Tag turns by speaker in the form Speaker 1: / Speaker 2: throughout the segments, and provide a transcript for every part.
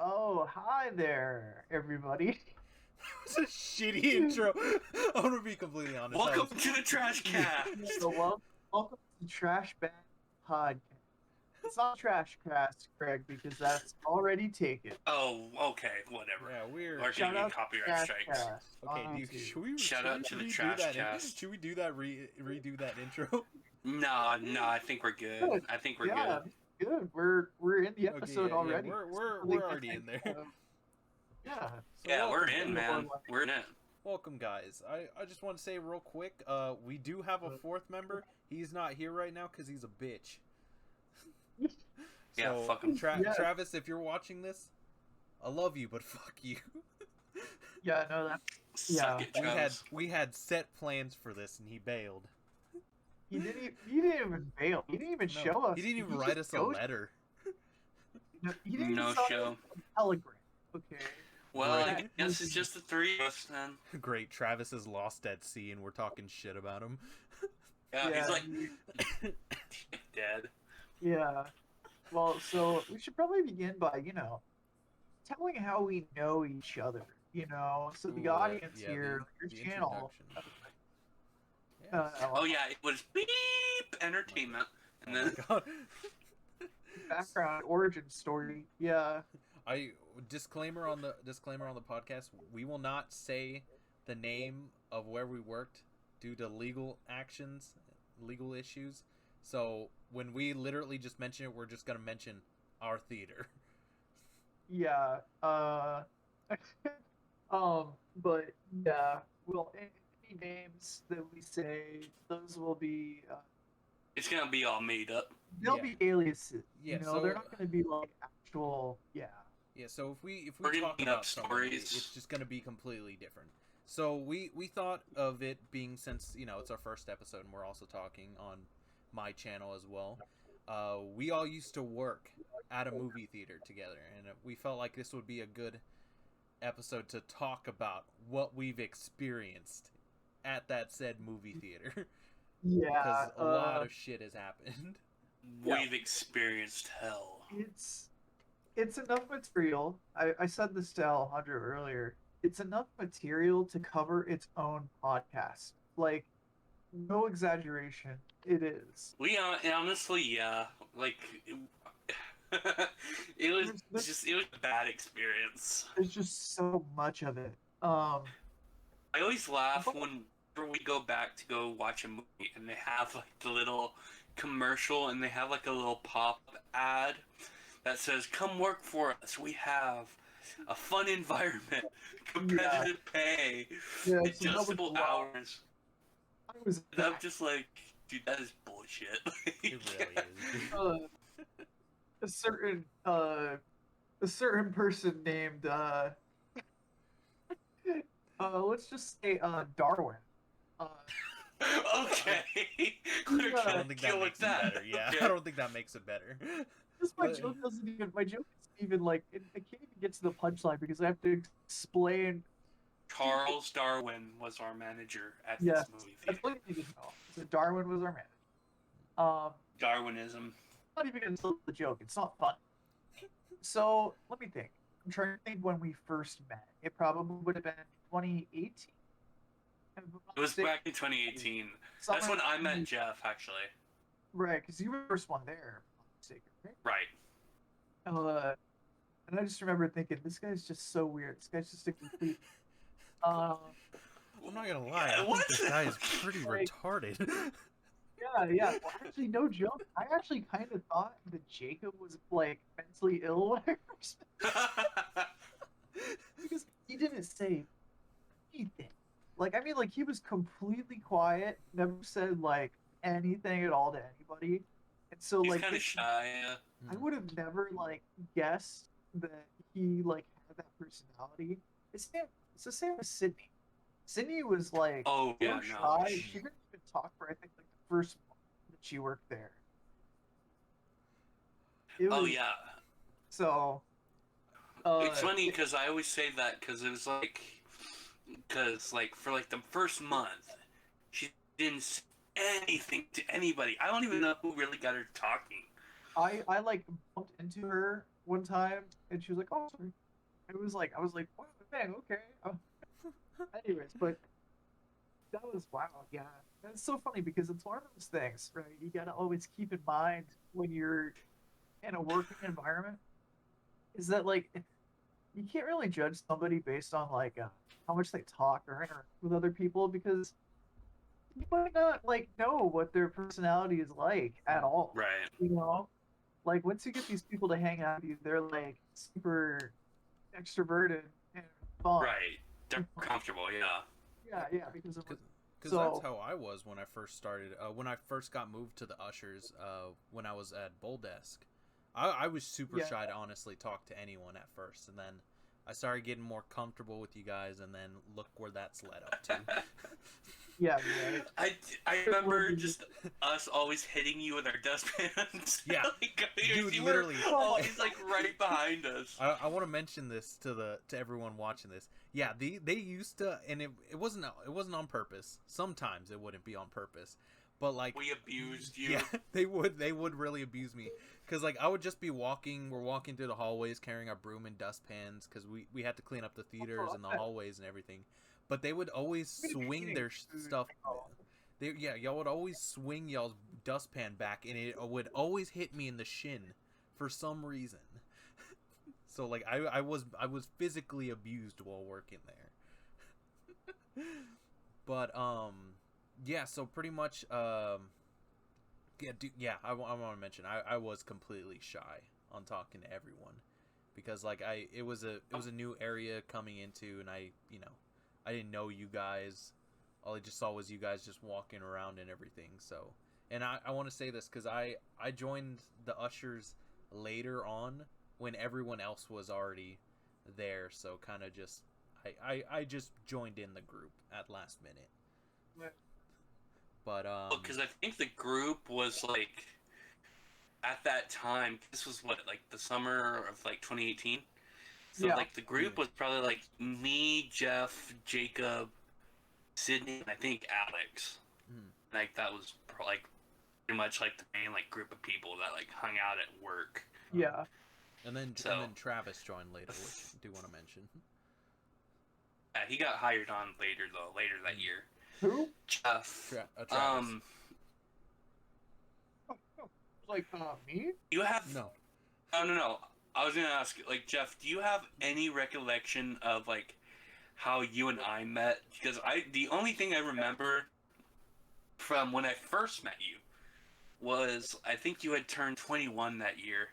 Speaker 1: Oh, hi there, everybody.
Speaker 2: It's a shitty intro. I'm gonna be completely honest.
Speaker 3: Welcome to the Trash Cast.
Speaker 1: So welcome to TrashBag Podcast. It's not Trash Cast, Craig, because that's already taken.
Speaker 3: Oh, okay, whatever.
Speaker 2: Yeah, we're
Speaker 3: Are
Speaker 1: Shout
Speaker 3: getting
Speaker 1: out to
Speaker 3: copyright
Speaker 1: Trash
Speaker 3: strikes.
Speaker 1: Cast
Speaker 2: okay.
Speaker 1: on
Speaker 2: Dude,
Speaker 1: YouTube.
Speaker 3: Shout out to the Trash Cast.
Speaker 2: Should we do that? Redo that intro.
Speaker 3: No, I think we're good.
Speaker 1: Good.
Speaker 3: I think we're
Speaker 1: Yeah,
Speaker 3: good.
Speaker 1: good. We're in the
Speaker 2: Okay,
Speaker 1: episode
Speaker 2: yeah,
Speaker 1: already.
Speaker 2: we're
Speaker 1: Really
Speaker 2: already
Speaker 1: good
Speaker 2: in there.
Speaker 1: thing. Yeah.
Speaker 2: So
Speaker 3: Yeah, we're
Speaker 2: welcome,
Speaker 3: in, man. We're in it.
Speaker 2: welcome, guys. I just want to say real quick. We do have a fourth member. He's not here right now because he's a bitch.
Speaker 3: Yeah,
Speaker 2: So,
Speaker 3: fuck him.
Speaker 1: Yes.
Speaker 2: Travis, if you're watching this, I love you, but fuck you.
Speaker 1: Yeah, no, that
Speaker 3: Suck it, Travis.
Speaker 2: we had set plans for this, and he bailed.
Speaker 1: he didn't even bail. He didn't even
Speaker 2: No,
Speaker 1: show us.
Speaker 2: he didn't even
Speaker 1: just
Speaker 2: write us a
Speaker 1: ghosted.
Speaker 2: letter.
Speaker 1: No, he didn't even
Speaker 3: No
Speaker 1: send us
Speaker 3: show.
Speaker 1: a telegram. Okay.
Speaker 3: Well,
Speaker 2: Right.
Speaker 3: I guess it's just the three of us then.
Speaker 2: Great, Travis is lost at sea, and we're talking shit about him.
Speaker 3: Yeah,
Speaker 1: Yeah,
Speaker 3: he's like
Speaker 1: he-
Speaker 3: dead.
Speaker 1: Yeah. Well, so we should probably begin by, telling how we know each other, So the
Speaker 2: Ooh,
Speaker 1: audience
Speaker 2: yeah,
Speaker 1: here, your
Speaker 2: the
Speaker 1: channel,
Speaker 2: introduction. Yeah.
Speaker 3: Oh yeah, it was beep entertainment, and
Speaker 2: Oh
Speaker 3: then
Speaker 2: my God.
Speaker 1: background, origin story. Yeah.
Speaker 2: Disclaimer on the podcast. We will not say the name of where we worked due to legal issues. So when we literally just mention it, we're just gonna mention our theater.
Speaker 1: Yeah. But yeah. Well, any names that we say, those will be,
Speaker 3: it's gonna be all made up.
Speaker 1: they'll
Speaker 2: Yeah.
Speaker 1: be aliases.
Speaker 2: Yeah,
Speaker 1: They're
Speaker 2: so-
Speaker 1: not going to be like actual. Yeah.
Speaker 2: Yeah, so if we
Speaker 3: We're
Speaker 2: talk
Speaker 3: making
Speaker 2: about
Speaker 3: up
Speaker 2: somebody,
Speaker 3: stories.
Speaker 2: it's just gonna be completely different. So we thought of it being, since it's our first episode and we're also talking on my channel as well. We all used to work at a movie theater together, and we felt like this would be a good episode to talk about what we've experienced at that said movie theater.
Speaker 1: Yeah.
Speaker 2: Because a lot of shit has happened.
Speaker 1: Yeah.
Speaker 3: We've experienced hell.
Speaker 1: It's enough material. I said this to Alejandro earlier. It's enough material to cover its own podcast. Like, no exaggeration. It is.
Speaker 3: We honestly, yeah, like it was a bad experience.
Speaker 1: There's just so much of it.
Speaker 3: I always laugh whenever we go back to go watch a movie and they have like the little commercial and they have like a little pop ad that says, "Come work for us. We have a fun environment, competitive pay,
Speaker 1: Yeah, it's a
Speaker 3: adjustable
Speaker 1: double-
Speaker 3: hours."
Speaker 1: I was
Speaker 3: And I'm just like, dude, that is bullshit.
Speaker 2: It really is.
Speaker 1: a certain person named let's just say Darwin.
Speaker 3: Okay.
Speaker 1: I
Speaker 2: I don't think that
Speaker 3: Kill
Speaker 2: makes
Speaker 3: with
Speaker 2: it
Speaker 3: that.
Speaker 2: better. Yeah,
Speaker 3: Okay.
Speaker 2: I don't think that makes it better.
Speaker 1: Just my
Speaker 2: But-
Speaker 1: joke doesn't even. My joke isn't even like. I can't even get to the punchline because I have to explain.
Speaker 3: Charles Darwin was our manager at
Speaker 1: Yes,
Speaker 3: this movie
Speaker 1: that's
Speaker 3: theater.
Speaker 1: what you need to know. So Darwin was our man.
Speaker 3: Darwinism.
Speaker 1: Not even gonna tell the joke. It's not fun. So let me think. I'm trying to think when we first met. It probably would have been 2018.
Speaker 3: It was back in 2018. That's when I met Jeff, actually.
Speaker 1: Right, because you were the first one there. If I'm not mistaken, right?
Speaker 3: Right.
Speaker 1: And I just remember thinking, this guy's just so weird. This guy's just a complete.
Speaker 2: I'm not gonna lie. I think
Speaker 3: What?
Speaker 2: this guy is pretty
Speaker 1: Like-
Speaker 2: retarded.
Speaker 1: Yeah. Well, actually, no joke. I actually kind of thought that Jacob was like mentally ill when I first met because he didn't say anything. Like, I mean, like he was completely quiet, never said like anything at all to anybody, and so
Speaker 3: He's
Speaker 1: like
Speaker 3: kind of shy. Yeah.
Speaker 1: I would have never like guessed that he like had that personality. It's the same as Sydney. Sydney was like
Speaker 3: Oh yeah,
Speaker 1: so
Speaker 3: no.
Speaker 1: shy. She didn't even talk for I think like the first month that she worked there. It
Speaker 3: Oh
Speaker 1: was-
Speaker 3: yeah.
Speaker 1: So.
Speaker 3: It's funny because I always say that because it was like, for like the first month, she didn't say anything to anybody. I don't even know who really got her talking.
Speaker 1: I like bumped into her one time, and she was like, "Oh, sorry." I was like, "Wow, dang, okay." Anyways, but that was wow, yeah. And it's so funny because it's one of those things, right? You gotta always keep in mind when you're in a working environment, is that like you can't really judge somebody based on like how much they talk or interact with other people because you might not like know what their personality is like at all.
Speaker 3: Right.
Speaker 1: You know, like once you get these people to hang out with you, they're like super extroverted and fun.
Speaker 3: Right. They're comfortable. Yeah.
Speaker 1: Yeah, yeah, because of
Speaker 2: Because that's
Speaker 1: so
Speaker 2: how I was when I first started. When I first got moved to the ushers, when I was at Bowl Desk, I was super
Speaker 1: yeah,
Speaker 2: shy to honestly talk to anyone at first, and then I started getting more comfortable with you guys, and then look where that's led up to.
Speaker 1: yeah, right.
Speaker 3: I remember just us always hitting you with our dustpans.
Speaker 2: Yeah.
Speaker 3: Like,
Speaker 2: Dude,
Speaker 3: you
Speaker 2: literally.
Speaker 3: were always like right behind us.
Speaker 2: I want to mention this to everyone watching this. Yeah, they used to, and it wasn't on purpose. Sometimes it wouldn't be on purpose, but like
Speaker 3: We abused you.
Speaker 2: yeah, they would really abuse me because like I would just be walking. We're walking through the hallways carrying our broom and dustpans because we had to clean up the theaters and the hallways and everything. But they would always swing their stuff. Y'all would always swing y'all's dustpan back, and it would always hit me in the shin for some reason. So like I was physically abused while working there. But yeah, so pretty much I want to mention I was completely shy on talking to everyone because like it was a new area coming into, and I didn't know you guys. All I just saw was you guys just walking around and everything. So, and I want to say this because I joined the ushers later on when everyone else was already there. So kind of just I just joined in the group at last minute.
Speaker 1: Yeah.
Speaker 2: But
Speaker 3: because I think the group was like at that time. This was what, like the summer of like 2018. So
Speaker 1: Yeah.
Speaker 3: like the group was probably like me, Jeff, Jacob, Sydney, and I think Alex. Like that was like pretty much like the main like group of people that like hung out at work.
Speaker 1: Yeah.
Speaker 2: And then Travis joined later, which I do want to mention.
Speaker 3: Yeah, he got hired on later that year.
Speaker 1: Who?
Speaker 3: Jeff.
Speaker 2: Travis.
Speaker 1: Like me?
Speaker 3: You have
Speaker 2: No.
Speaker 3: No. I was gonna ask, like, Jeff, do you have any recollection of like how you and I met? Because the only thing I remember from when I first met you was I think you had turned 21 that year,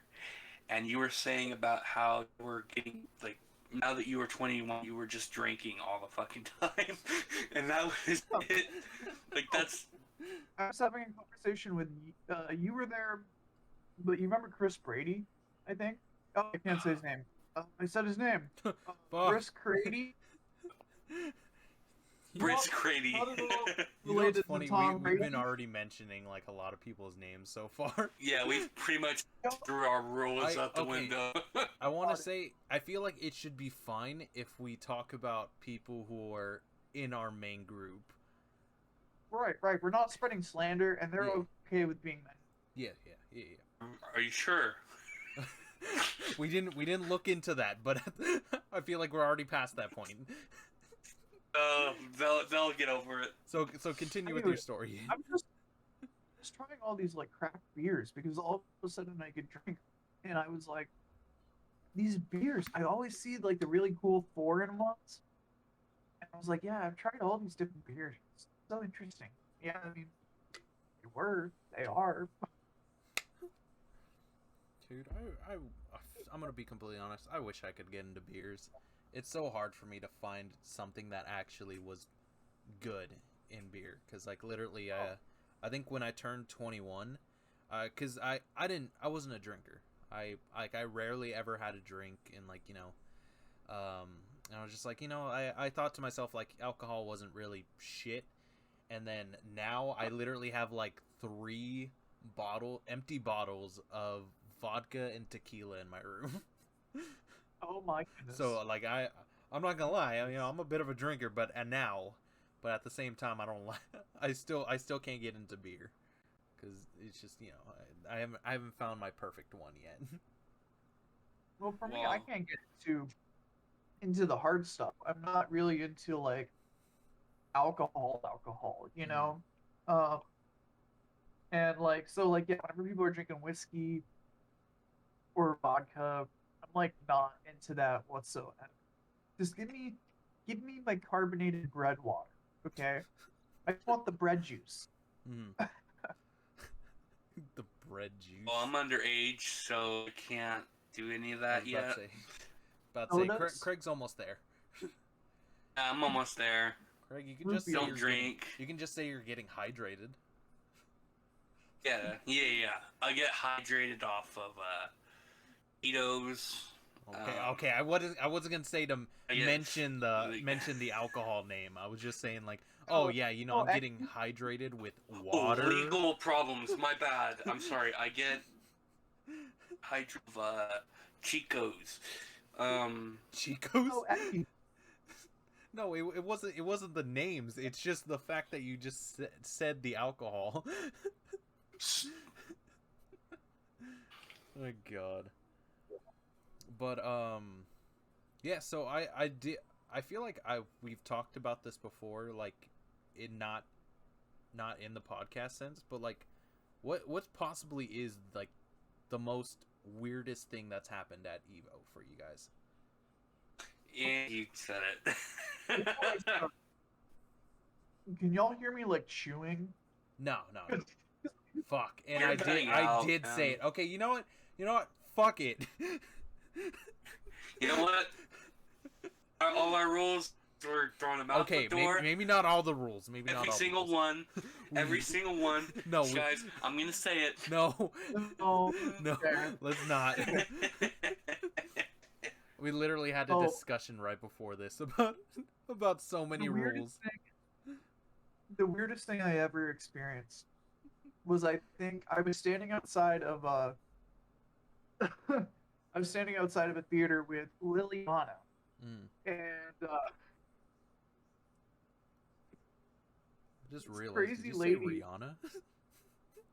Speaker 3: and you were saying about how you were getting like, now that you were 21, you were just drinking all the fucking time, and that was it. Like that's.
Speaker 1: I was having a conversation with you were there, but you remember Chris Brady, I think. Oh, I can't say his name. I said his name. Chris Brady.
Speaker 3: Chris Brady.
Speaker 2: It's funny. We've been already mentioning like a lot of people's names so far.
Speaker 3: Yeah, we've pretty much threw our rules out the window.
Speaker 2: I want to say I feel like it should be fine if we talk about people who are in our main group.
Speaker 1: Right. We're not spreading slander, and they're okay with being men.
Speaker 2: Yeah.
Speaker 3: Are you sure?
Speaker 2: We didn't look into that, but I feel like we're already past that point.
Speaker 3: They'll get over it.
Speaker 2: So continue with your story.
Speaker 1: I'm just trying all these like craft beers because all of a sudden I could drink, and I was like, these beers. I always see like the really cool foreign ones, and I was like, yeah, I've tried all these different beers. It's so interesting. Yeah, I mean, they are.
Speaker 2: Dude, I'm gonna be completely honest. I wish I could get into beers. It's so hard for me to find something that actually was good in beer. Cause like literally, I think when I turned 21, cause I wasn't a drinker. I rarely ever had a drink, and like and I was just like I thought to myself like alcohol wasn't really shit, and then now I literally have like 3 empty bottles of vodka and tequila in my room.
Speaker 1: Oh my goodness.
Speaker 2: So like I'm not gonna lie, I'm a bit of a drinker, but at the same time I don't like. I still can't get into beer because it's just I haven't found my perfect one yet.
Speaker 1: Well, for me,
Speaker 3: Well,
Speaker 1: I can't get into the hard stuff. I'm not really into like alcohol, you
Speaker 2: Mm.
Speaker 1: know. Um, and like so, like yeah, whenever people are drinking whiskey or vodka, I'm like not into that whatsoever. Just give me my carbonated bread water, okay? I just want the bread juice.
Speaker 2: Mm. The bread
Speaker 3: well,
Speaker 2: juice.
Speaker 3: I'm underage, so I can't do any of
Speaker 2: I was
Speaker 3: that yet.
Speaker 2: about to say,
Speaker 1: Sodas,
Speaker 2: Craig's almost there.
Speaker 3: I'm almost there.
Speaker 2: Craig, you can
Speaker 1: root
Speaker 2: just say
Speaker 1: beer.
Speaker 3: Don't drink.
Speaker 2: you can just say you're getting hydrated.
Speaker 3: Yeah. I get hydrated off of Tito's.
Speaker 2: Okay. I wasn't gonna say to
Speaker 3: I get
Speaker 2: mention the alcohol name. I was just saying like, oh
Speaker 1: Oh,
Speaker 2: yeah,
Speaker 1: oh,
Speaker 2: I'm getting hydrated with
Speaker 3: oh,
Speaker 2: water.
Speaker 3: legal problems. My bad. I'm sorry. I get hydro Chico's.
Speaker 2: Chicos.
Speaker 1: oh, actually,
Speaker 2: No, it wasn't the names. It's just the fact that you just said the alcohol. My God. But yeah. So I feel like we've talked about this before, like it not in the podcast sense, but like what possibly is like the most weirdest thing that's happened at Evo for you guys?
Speaker 3: Yeah, you said it.
Speaker 1: can y'all hear me like chewing?
Speaker 2: No. Fuck. And
Speaker 3: You're
Speaker 2: I did
Speaker 3: cutting out,
Speaker 2: say
Speaker 3: man.
Speaker 2: it. Okay, you know what? Fuck it.
Speaker 3: You know what? All our rules, we're throwing them out
Speaker 2: Okay,
Speaker 3: the door.
Speaker 2: maybe not all the rules. Maybe not
Speaker 3: Every
Speaker 2: all
Speaker 3: single
Speaker 2: the rules.
Speaker 3: one. Every single one.
Speaker 2: No,
Speaker 3: Guys, I'm gonna say it.
Speaker 2: No.
Speaker 1: Oh,
Speaker 2: No.
Speaker 1: fair.
Speaker 2: Let's not. We literally had a discussion right before this about so many rules.
Speaker 1: The weirdest thing I ever experienced was I think I was standing outside of I was standing outside of a theater with Liliana,
Speaker 2: Mm.
Speaker 1: and
Speaker 2: Just
Speaker 1: this
Speaker 2: realized.
Speaker 1: crazy
Speaker 2: Did you
Speaker 1: lady.
Speaker 2: say Rihanna?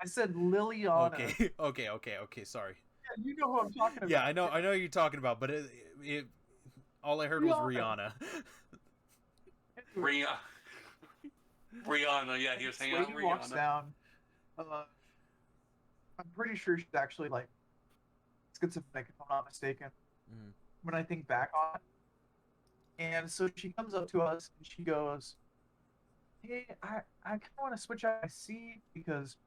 Speaker 1: I said Liliana.
Speaker 2: Okay. Sorry.
Speaker 1: Yeah, you know who I'm talking about.
Speaker 2: Yeah, I know who you're talking about, but it all I heard was Rihanna.
Speaker 3: Rihanna, yeah, he was hanging out with
Speaker 1: Lady walks
Speaker 3: Rihanna.
Speaker 1: down. I'm pretty sure she's actually like schizophrenic, if I'm not mistaken.
Speaker 2: Mm.
Speaker 1: When I think back on it. And so she comes up to us and she goes, "Hey, I kind of want to switch out my seat because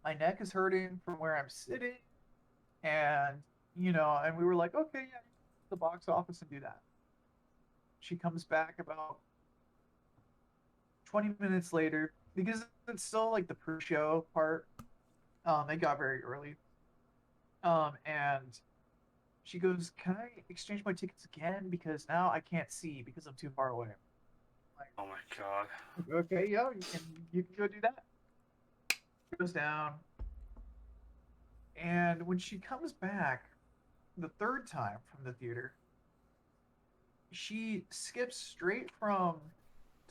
Speaker 1: my neck is hurting from where I'm sitting." And, and we were like, "Okay, yeah, the box office and do that." She comes back about 20 minutes later because it's still like the pre-show part. It got very early. And she goes, "Can I exchange my tickets again? Because now I can't see because I'm too far away." Like,
Speaker 3: Oh my god.
Speaker 1: okay, yeah, you can go do that. Goes down. And when she comes back the third time from the theater, she skips straight from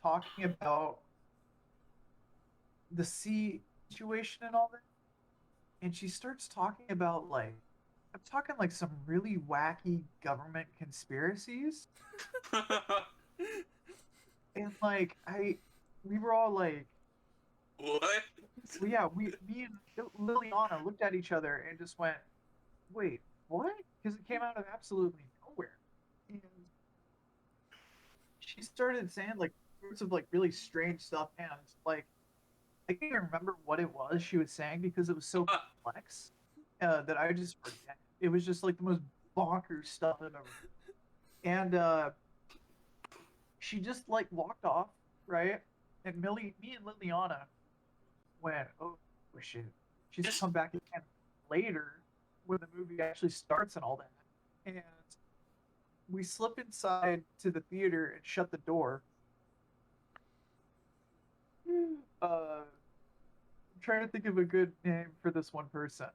Speaker 1: talking about the sea situation and all that, and she starts talking about like I'm talking like some really wacky government conspiracies, and like we were all like,
Speaker 3: What?
Speaker 1: well, yeah, me and Liliana looked at each other and just went, "Wait, what?" Because it came out of absolutely nowhere, and she started saying like sorts of like really strange stuff, and like I can't even remember what it was she was saying because it was so complex that I just forget. It was just like the most bonkers stuff I've ever heard. And she just like walked off, right? And me and Liliana went, "Oh shit!" She's come back again later when the movie actually starts and all that. And we slip inside to the theater and shut the door. I'm trying to think of a good name for this one person.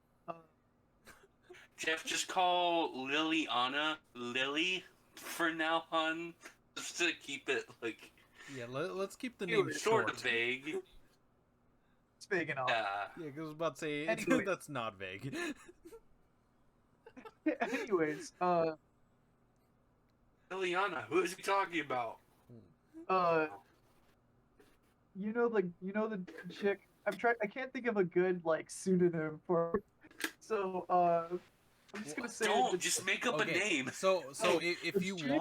Speaker 3: Jeff, just call Liliana Lily for now on, just to keep it like
Speaker 2: Yeah, let's keep the name
Speaker 3: sort
Speaker 2: short.
Speaker 3: of vague.
Speaker 1: vague enough.
Speaker 3: Yeah.
Speaker 2: Yeah, because I was about to say
Speaker 1: Anyway.
Speaker 2: that's not vague.
Speaker 1: Anyways,
Speaker 3: Liliana, who is he talking about?
Speaker 1: uh, you know the chick. I can't think of a good like pseudonym for. So I'm just gonna say.
Speaker 3: Don't just make up a
Speaker 2: Okay,
Speaker 3: name.
Speaker 2: so
Speaker 1: Oh,
Speaker 2: if
Speaker 1: the
Speaker 2: you
Speaker 1: chick-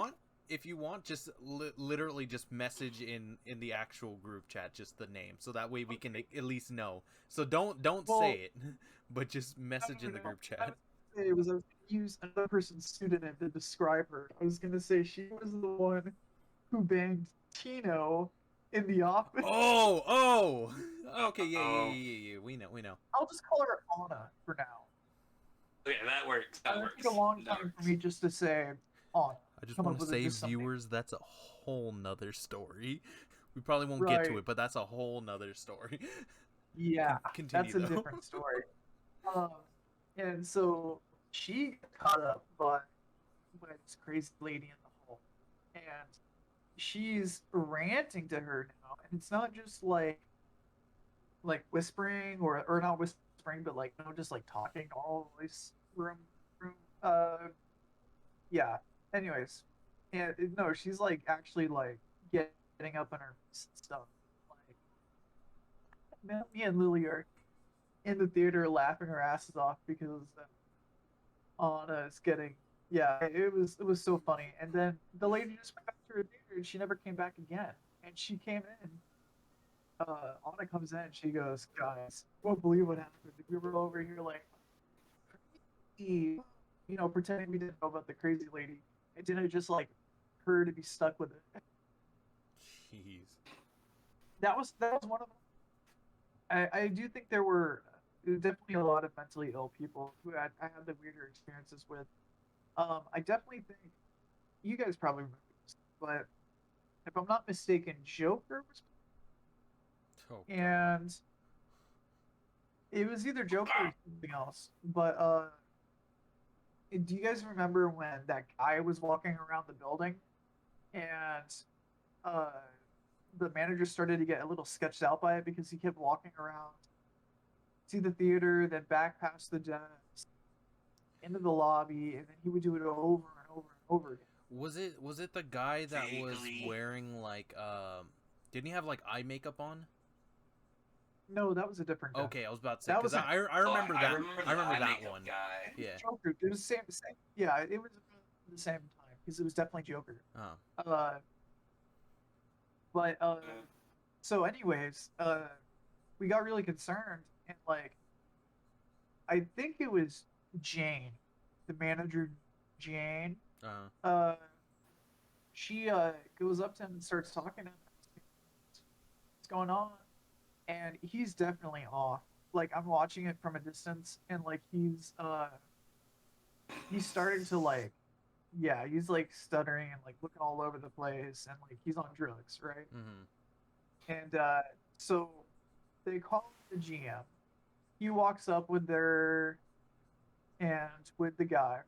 Speaker 2: want, just literally just message in the actual group chat just the name, so that way we can at least know. So don't
Speaker 1: Well,
Speaker 2: say it, but just message in the group
Speaker 1: I
Speaker 2: chat.
Speaker 1: I was gonna use another person's pseudonym to describe her. I was gonna say she was the one who banged Tino in the office.
Speaker 2: Oh, okay, yeah,
Speaker 3: Uh-oh.
Speaker 2: yeah. We know.
Speaker 1: I'll just call her Anna for now.
Speaker 3: Okay, that works. That
Speaker 1: It
Speaker 3: works.
Speaker 1: took a long
Speaker 3: That
Speaker 1: time for
Speaker 3: works.
Speaker 1: me just to say Anna.
Speaker 2: I just
Speaker 1: Come
Speaker 2: want
Speaker 1: up
Speaker 2: to
Speaker 1: with
Speaker 2: say,
Speaker 1: just something.
Speaker 2: viewers, that's a whole nother story. We probably won't get to
Speaker 1: Right.
Speaker 2: it, but that's a whole nother story.
Speaker 1: Yeah,
Speaker 2: Continue
Speaker 1: that's a
Speaker 2: though.
Speaker 1: different story. Um, and so she got caught up by this crazy lady in the hall, and she's ranting to her now, and it's not just like whispering or not whispering, but like just like talking all voice room. Yeah. Anyways, and no, she's like actually like getting up on her stuff. Like, me and Lily are in the theater laughing our asses off because Anna is getting. Yeah, it was so funny. And then the lady just went back to her theater and she never came back again. And she came in. Anna comes in. She goes, "Guys, you won't believe what happened. We were over here like, crazy, pretending we didn't know about the crazy lady. And didn't just like her to be stuck with it."
Speaker 2: Jeez.
Speaker 1: That was one of them. I do think there were definitely a lot of mentally ill people who I had the weirder experiences with. I definitely think you guys probably remember this, but if I'm not mistaken, Joker was,
Speaker 2: Oh, God.
Speaker 1: and it was either Joker or something else. But do you guys remember when that guy was walking around the building, and uh, the manager started to get a little sketched out by it because he kept walking around to the theater, then back past the desk, into the lobby, and then he would do it over and over and over again.
Speaker 2: Was it the guy that was
Speaker 3: Vaguely.
Speaker 2: wearing like didn't he have like eye makeup on?
Speaker 1: No, that was a different guy.
Speaker 2: Okay, I was about to say
Speaker 1: That
Speaker 2: because
Speaker 1: was
Speaker 2: I remember
Speaker 3: I
Speaker 2: that.
Speaker 3: remember
Speaker 2: I remember
Speaker 3: the eye
Speaker 2: that
Speaker 3: makeup
Speaker 2: one.
Speaker 3: guy.
Speaker 2: Yeah.
Speaker 1: Joker. It was same. Yeah, it was around the same time because it was definitely Joker.
Speaker 2: Oh.
Speaker 1: But so anyways, we got really concerned and like I think it was Jane, the manager Jane.
Speaker 2: Uh.
Speaker 1: She goes up to him and starts talking to him. What's going on? And he's definitely off. Like I'm watching it from a distance, and like he's starting to like, yeah, he's like stuttering and like looking all over the place, and like he's on drugs, right?
Speaker 2: Mm-hmm.
Speaker 1: And so they call the GM. He walks up with their and with the guy.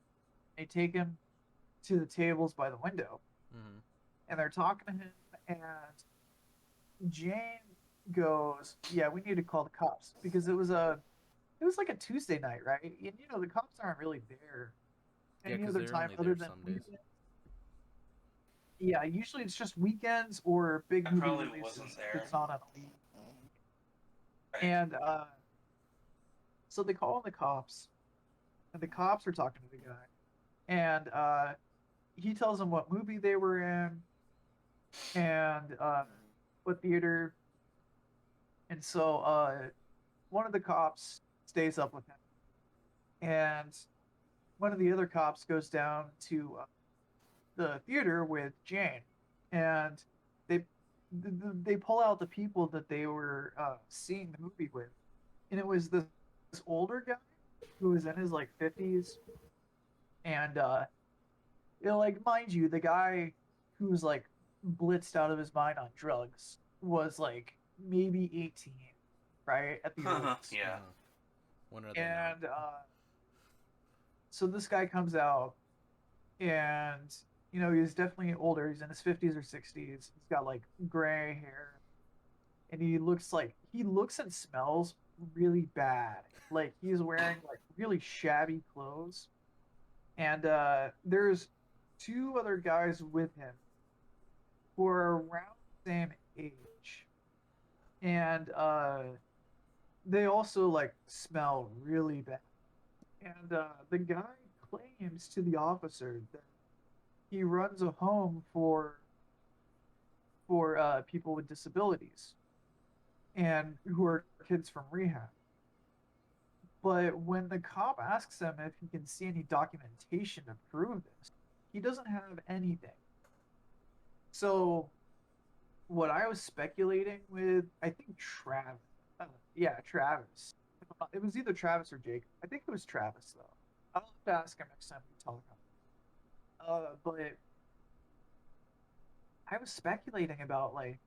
Speaker 1: They take him to the tables by the window,
Speaker 2: Mm-hmm.
Speaker 1: and they're talking to him. And Jane goes, "Yeah, we need to call the cops because it was like a Tuesday night, right? And the cops aren't really there
Speaker 2: Yeah,
Speaker 1: any
Speaker 2: 'cause
Speaker 1: other
Speaker 2: they're
Speaker 1: time
Speaker 2: only
Speaker 1: other
Speaker 2: there
Speaker 1: than
Speaker 2: some days.
Speaker 1: weekends. Yeah, usually it's just weekends or big
Speaker 3: I
Speaker 1: movie
Speaker 3: probably
Speaker 1: releases.
Speaker 3: wasn't there.
Speaker 1: It's not on a week.
Speaker 3: Right.
Speaker 1: And so they call in the cops, and the cops are talking to the guy, and he tells them what movie they were in, and what theater. And so one of the cops stays up with him, and one of the other cops goes down to the theater with Jane, and they they pull out the people that they were seeing the movie with, and it was this older guy who was in his like 50s, and like mind you, the guy who was like blitzed out of his mind on drugs was like maybe 18, right at the oldest.
Speaker 3: Yeah.
Speaker 2: When are they
Speaker 1: And
Speaker 2: not?
Speaker 1: so this guy comes out, and he's definitely older. He's in his 50s or 60s. He's got like gray hair, and he looks like he looks and smells really bad. Like he's wearing like really shabby clothes, and there's two other guys with him who are around the same age, and they also like smell really bad. And the guy claims to the officer that he runs a home for people with disabilities and who are kids from rehab. But when the cop asks him if he can see any documentation to prove this, he doesn't have anything. So what I was speculating with, I think Travis. Yeah, Travis. It was either Travis or Jake. I think it was Travis though. I'll have to ask him next time we talk. But I was speculating about like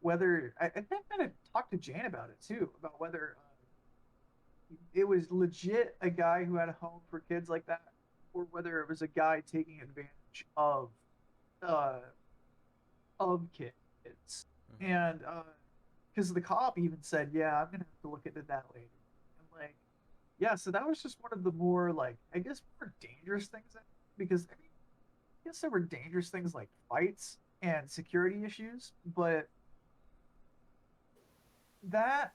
Speaker 1: whether I think I talked to Jane about it too, about whether it was legit a guy who had a home for kids like that, or whether it was a guy taking advantage uh, of kids.
Speaker 2: Mhm.
Speaker 1: And because the cop even said, "Yeah, I'm gonna have to look into that later." And like, yeah, so that was just one of the more like I guess more dangerous things because I mean, I guess there were dangerous things like fights and security issues, but that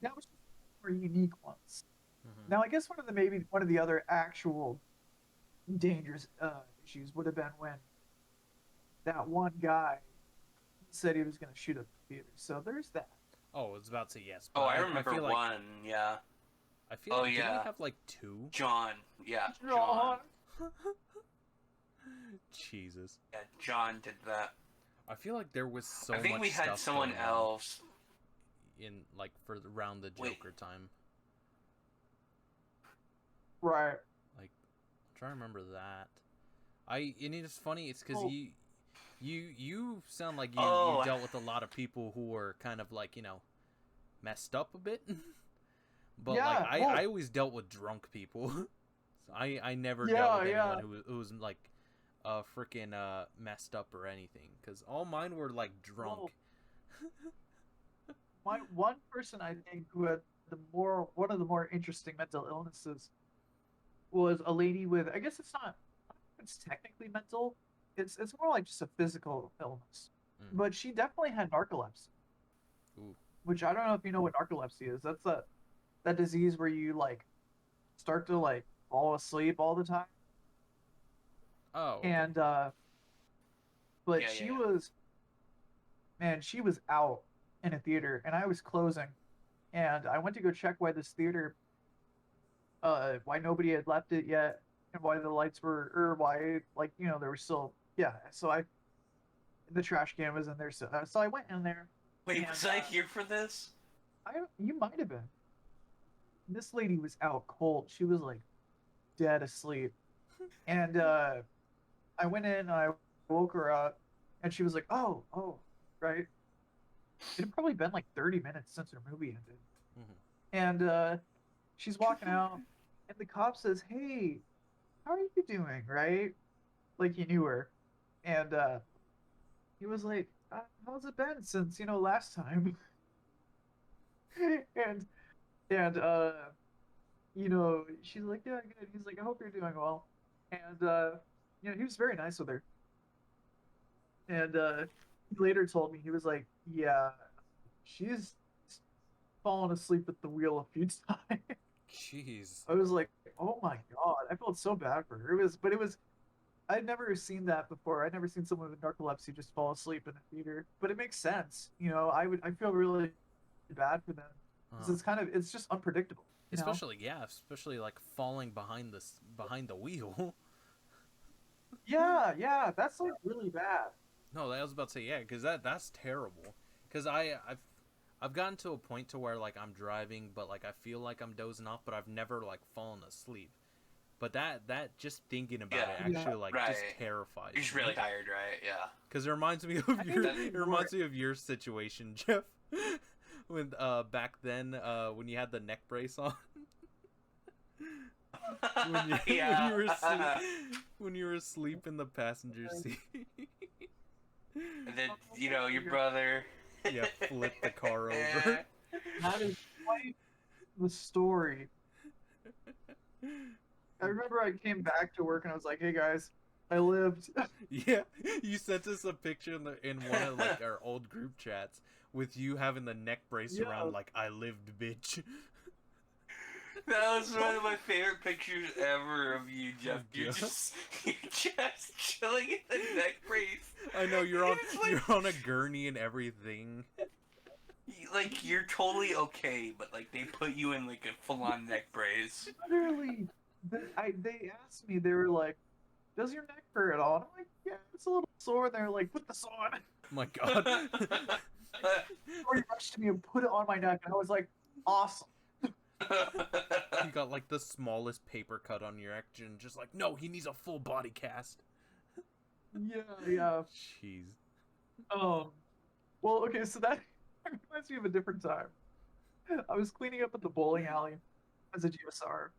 Speaker 1: that was just more unique ones.
Speaker 2: Mhm.
Speaker 1: Now, I guess one of the maybe one of the other actual dangerous issues would have been when that one guy said he was going to shoot up the theater. So there's that.
Speaker 2: Oh, I was about to say yes,
Speaker 3: Oh,
Speaker 2: but
Speaker 3: I remember
Speaker 2: feel like
Speaker 3: one. Yeah.
Speaker 2: I feel
Speaker 3: Oh,
Speaker 2: like didn't
Speaker 3: yeah.
Speaker 2: we have like two?
Speaker 3: John. Yeah.
Speaker 1: John.
Speaker 3: John.
Speaker 2: Jesus.
Speaker 3: Yeah, John did that.
Speaker 2: I feel like there was so
Speaker 3: I think
Speaker 2: much
Speaker 3: we had
Speaker 2: stuff
Speaker 3: someone
Speaker 2: going on
Speaker 3: else.
Speaker 2: in like for around the
Speaker 3: Wait.
Speaker 2: Joker time.
Speaker 1: Right.
Speaker 2: Like, I'm trying to remember that. And it's funny. It's because
Speaker 1: Well-
Speaker 2: you sound like you
Speaker 3: Oh.
Speaker 2: dealt with a lot of people who were kind of like messed up a bit. But
Speaker 1: Yeah,
Speaker 2: like
Speaker 1: well-
Speaker 2: I always dealt with drunk people. So I never
Speaker 1: Yeah,
Speaker 2: dealt with
Speaker 1: yeah.
Speaker 2: anyone who was like freaking messed up or anything. Because all mine were like drunk.
Speaker 1: My one person I think who had one of the more interesting mental illnesses was a lady with I guess it's technically mental. It's more like just a physical illness.
Speaker 2: Mm.
Speaker 1: But she definitely had narcolepsy.
Speaker 2: Ooh.
Speaker 1: Which I don't know if you know what narcolepsy is. That's that disease where you like start to like fall asleep all the time.
Speaker 2: Oh. Okay.
Speaker 1: And but
Speaker 3: Yeah,
Speaker 1: she
Speaker 3: yeah.
Speaker 1: was man, she was out in a theater and I was closing and I went to go check why this theater why nobody had left it yet and why the lights were or why like there was still so the trash can was in there so I went in there.
Speaker 3: Wait,
Speaker 1: and,
Speaker 3: was I here for this?
Speaker 1: you might have been. This lady was out cold. She was like dead asleep. And I went in and I woke her up and she was like, oh, right. It had probably been like 30 minutes since her movie ended.
Speaker 2: Mhm.
Speaker 1: And she's walking out and the cop says, "Hey, how are you doing?" Right? Like he knew her. And he was like, "How's it been since, last time?" and and she's like, "Yeah, good." He's like, "I hope you're doing well." And he was very nice with her. And he later told me he was like, "Yeah, she's fallen asleep at the wheel a few times."
Speaker 2: Jeez.
Speaker 1: I was like, "Oh my god!" I felt so bad for her. It was. I'd never seen that before. I'd never seen someone with narcolepsy just fall asleep in a theater. But it makes sense. I feel really bad for them because it's just unpredictable.
Speaker 2: Especially like falling behind the wheel.
Speaker 1: Yeah, that's like really bad.
Speaker 2: No, I was about to say because that's terrible. Because I've gotten to a point to where like I'm driving, but like I feel like I'm dozing off, but I've never like fallen asleep. But that just thinking about it actually like just
Speaker 3: Right.
Speaker 2: terrifies
Speaker 3: You're just
Speaker 2: me.
Speaker 3: really tired, right? Yeah.
Speaker 2: Because it reminds me of
Speaker 1: I think
Speaker 2: it reminds me of your situation, Jeff. When back then when you had the neck brace on.
Speaker 3: Yeah.
Speaker 2: when you were asleep in the passenger seat.
Speaker 3: And then, your brother.
Speaker 2: Yeah, flip the car over.
Speaker 1: That is quite the story. I remember I came back to work and I was like, "Hey guys, I lived."
Speaker 2: Yeah, you sent us a picture in one of like our old group chats with you having the neck brace
Speaker 1: Yeah.
Speaker 2: around like I lived, bitch.
Speaker 3: That was one of my favorite pictures ever of you, Jeff.
Speaker 2: Oh,
Speaker 3: You're
Speaker 2: God.
Speaker 3: just chilling in the neck brace.
Speaker 2: I know you're on
Speaker 3: It's like-
Speaker 2: you're on a gurney and everything.
Speaker 3: Like you're totally okay, but like they put you in like a full-on neck brace.
Speaker 1: Literally, they asked me. They were like, "Does your neck hurt at all?" And I'm like, "Yeah, it's a little sore." And they're like, "Put the saw on."
Speaker 2: Oh my God.
Speaker 1: Or he rushed to me and put it on my neck, and I was like, "Awesome."
Speaker 2: You got like the smallest paper cut on your action, just like, no, he needs a full body cast.
Speaker 1: Yeah.
Speaker 2: Jeez.
Speaker 1: Well, okay, so that reminds me of a different time. I was cleaning up at the bowling alley as a GSR,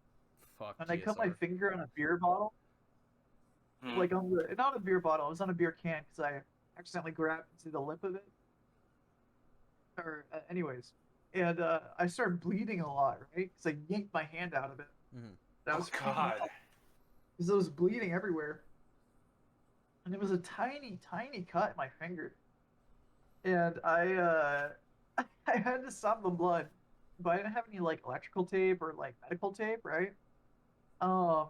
Speaker 2: Fuck.
Speaker 1: and I cut my
Speaker 2: GSR.
Speaker 1: finger on a beer bottle.
Speaker 3: Hmm.
Speaker 1: Like on the not a beer bottle, it was on a beer can because I accidentally grabbed into the lip of it. Or anyways, and I started bleeding a lot, right? Because I yanked my hand out of it.
Speaker 2: Mhm.
Speaker 1: That
Speaker 3: Oh
Speaker 1: was
Speaker 3: God.
Speaker 1: because it was bleeding everywhere, and it was a tiny, tiny cut in my finger, and I I had to stop the blood, but I didn't have any like electrical tape or like medical tape, right? Um,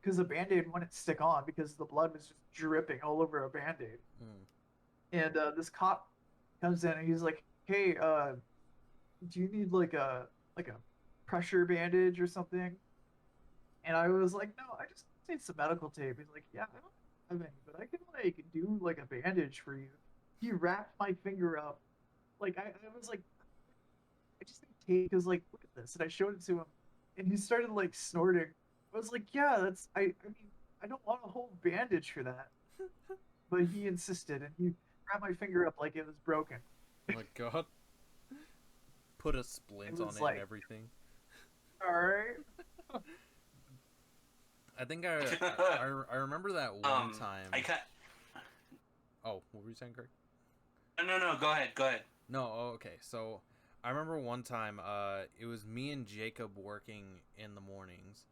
Speaker 1: because the band-aid wouldn't stick on because the blood was just dripping all over a band-aid.
Speaker 2: Mm.
Speaker 1: And this cop comes in and he's like, "Hey, do you need like a pressure bandage or something?" And I was like, "No, I just need some medical tape." He's like, "Yeah, I don't have any, but I can like do like a bandage for you." He wrapped my finger up. Like I was like, "I just need tape because like look at this." And I showed it to him, and he started like snorting. I was like, "Yeah, that's I mean I don't want a whole bandage for that." But he insisted, and he wrapped my finger up like it was broken.
Speaker 2: Oh my God. Put a splint
Speaker 1: It
Speaker 2: on
Speaker 1: was
Speaker 2: it
Speaker 1: like-
Speaker 2: and everything.
Speaker 1: All right.
Speaker 2: I think I remember that one time.
Speaker 3: I can't.
Speaker 2: Oh, what were you saying, Craig?
Speaker 3: No. Go ahead.
Speaker 2: No, oh, okay. So I remember one time, it was me and Jacob working in the mornings,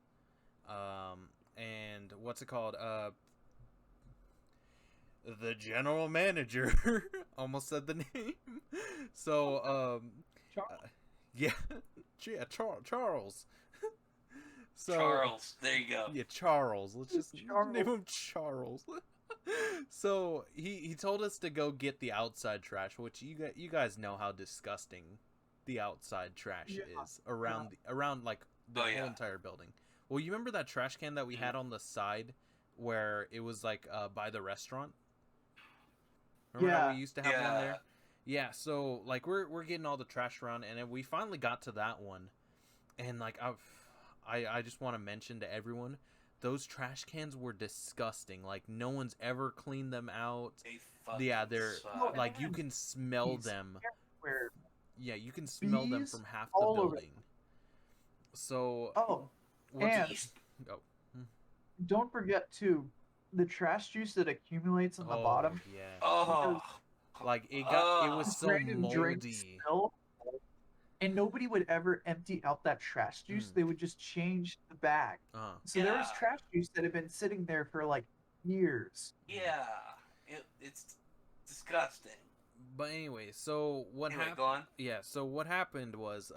Speaker 2: and what's it called? The general manager almost said the name. So,
Speaker 1: Charles.
Speaker 2: yeah, Charles. So,
Speaker 3: Charles, there you go.
Speaker 2: Yeah, Charles. Let's just
Speaker 1: Charles.
Speaker 2: name him Charles. So he told us to go get the outside trash, which you guys know how disgusting the outside trash
Speaker 1: Yeah.
Speaker 2: is around like the
Speaker 3: Oh,
Speaker 2: whole
Speaker 3: yeah.
Speaker 2: entire building. Well, you remember that trash can that we had on the side where it was like by the restaurant? Remember how
Speaker 1: Yeah.
Speaker 2: we used to have one
Speaker 3: Yeah.
Speaker 2: there? Yeah, so like we're getting all the trash around, and then we finally got to that one, and like I just want to mention to everyone, those trash cans were disgusting. Like no one's ever cleaned them out.
Speaker 3: They fucking
Speaker 2: Yeah, they're
Speaker 3: suck.
Speaker 2: like you can smell
Speaker 1: Bees
Speaker 2: them.
Speaker 1: Where
Speaker 2: Yeah, you can smell them
Speaker 1: bees
Speaker 2: from half the
Speaker 1: all over.
Speaker 2: building. So
Speaker 1: oh,
Speaker 2: what's
Speaker 1: and
Speaker 2: oh,
Speaker 1: don't forget too, the trash juice that accumulates on the
Speaker 2: oh,
Speaker 1: bottom.
Speaker 2: yeah.
Speaker 3: Oh.
Speaker 2: Like it
Speaker 3: Oh.
Speaker 2: was so
Speaker 1: Random drink
Speaker 2: moldy.
Speaker 1: spill, and nobody would ever empty out that trash juice.
Speaker 2: Mm.
Speaker 1: They would just change the bag. So there was
Speaker 3: Yeah.
Speaker 1: trash juice that had been sitting there for like years.
Speaker 3: Yeah. It's disgusting.
Speaker 2: But anyway, so what
Speaker 3: Anyway,
Speaker 2: happened?
Speaker 3: go on.
Speaker 2: Yeah, so what happened was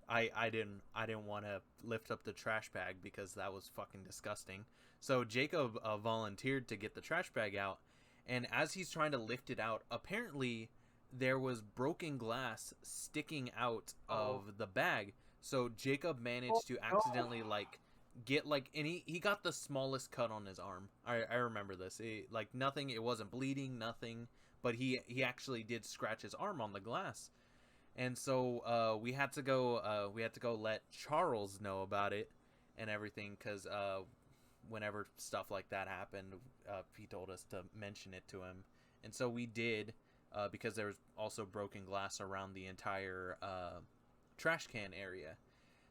Speaker 2: I didn't want to lift up the trash bag because that was fucking disgusting. So Jacob volunteered to get the trash bag out, and as he's trying to lift it out, apparently there was broken glass sticking out of the bag. So Jacob managed to accidentally like get like, and he got the smallest cut on his arm. I remember this. Like nothing, it wasn't bleeding, nothing, but he actually did scratch his arm on the glass. And so we had to go let Charles know about it and everything, because whenever stuff like that happened, he told us to mention it to him, and so we did, because there was also broken glass around the entire trash can area.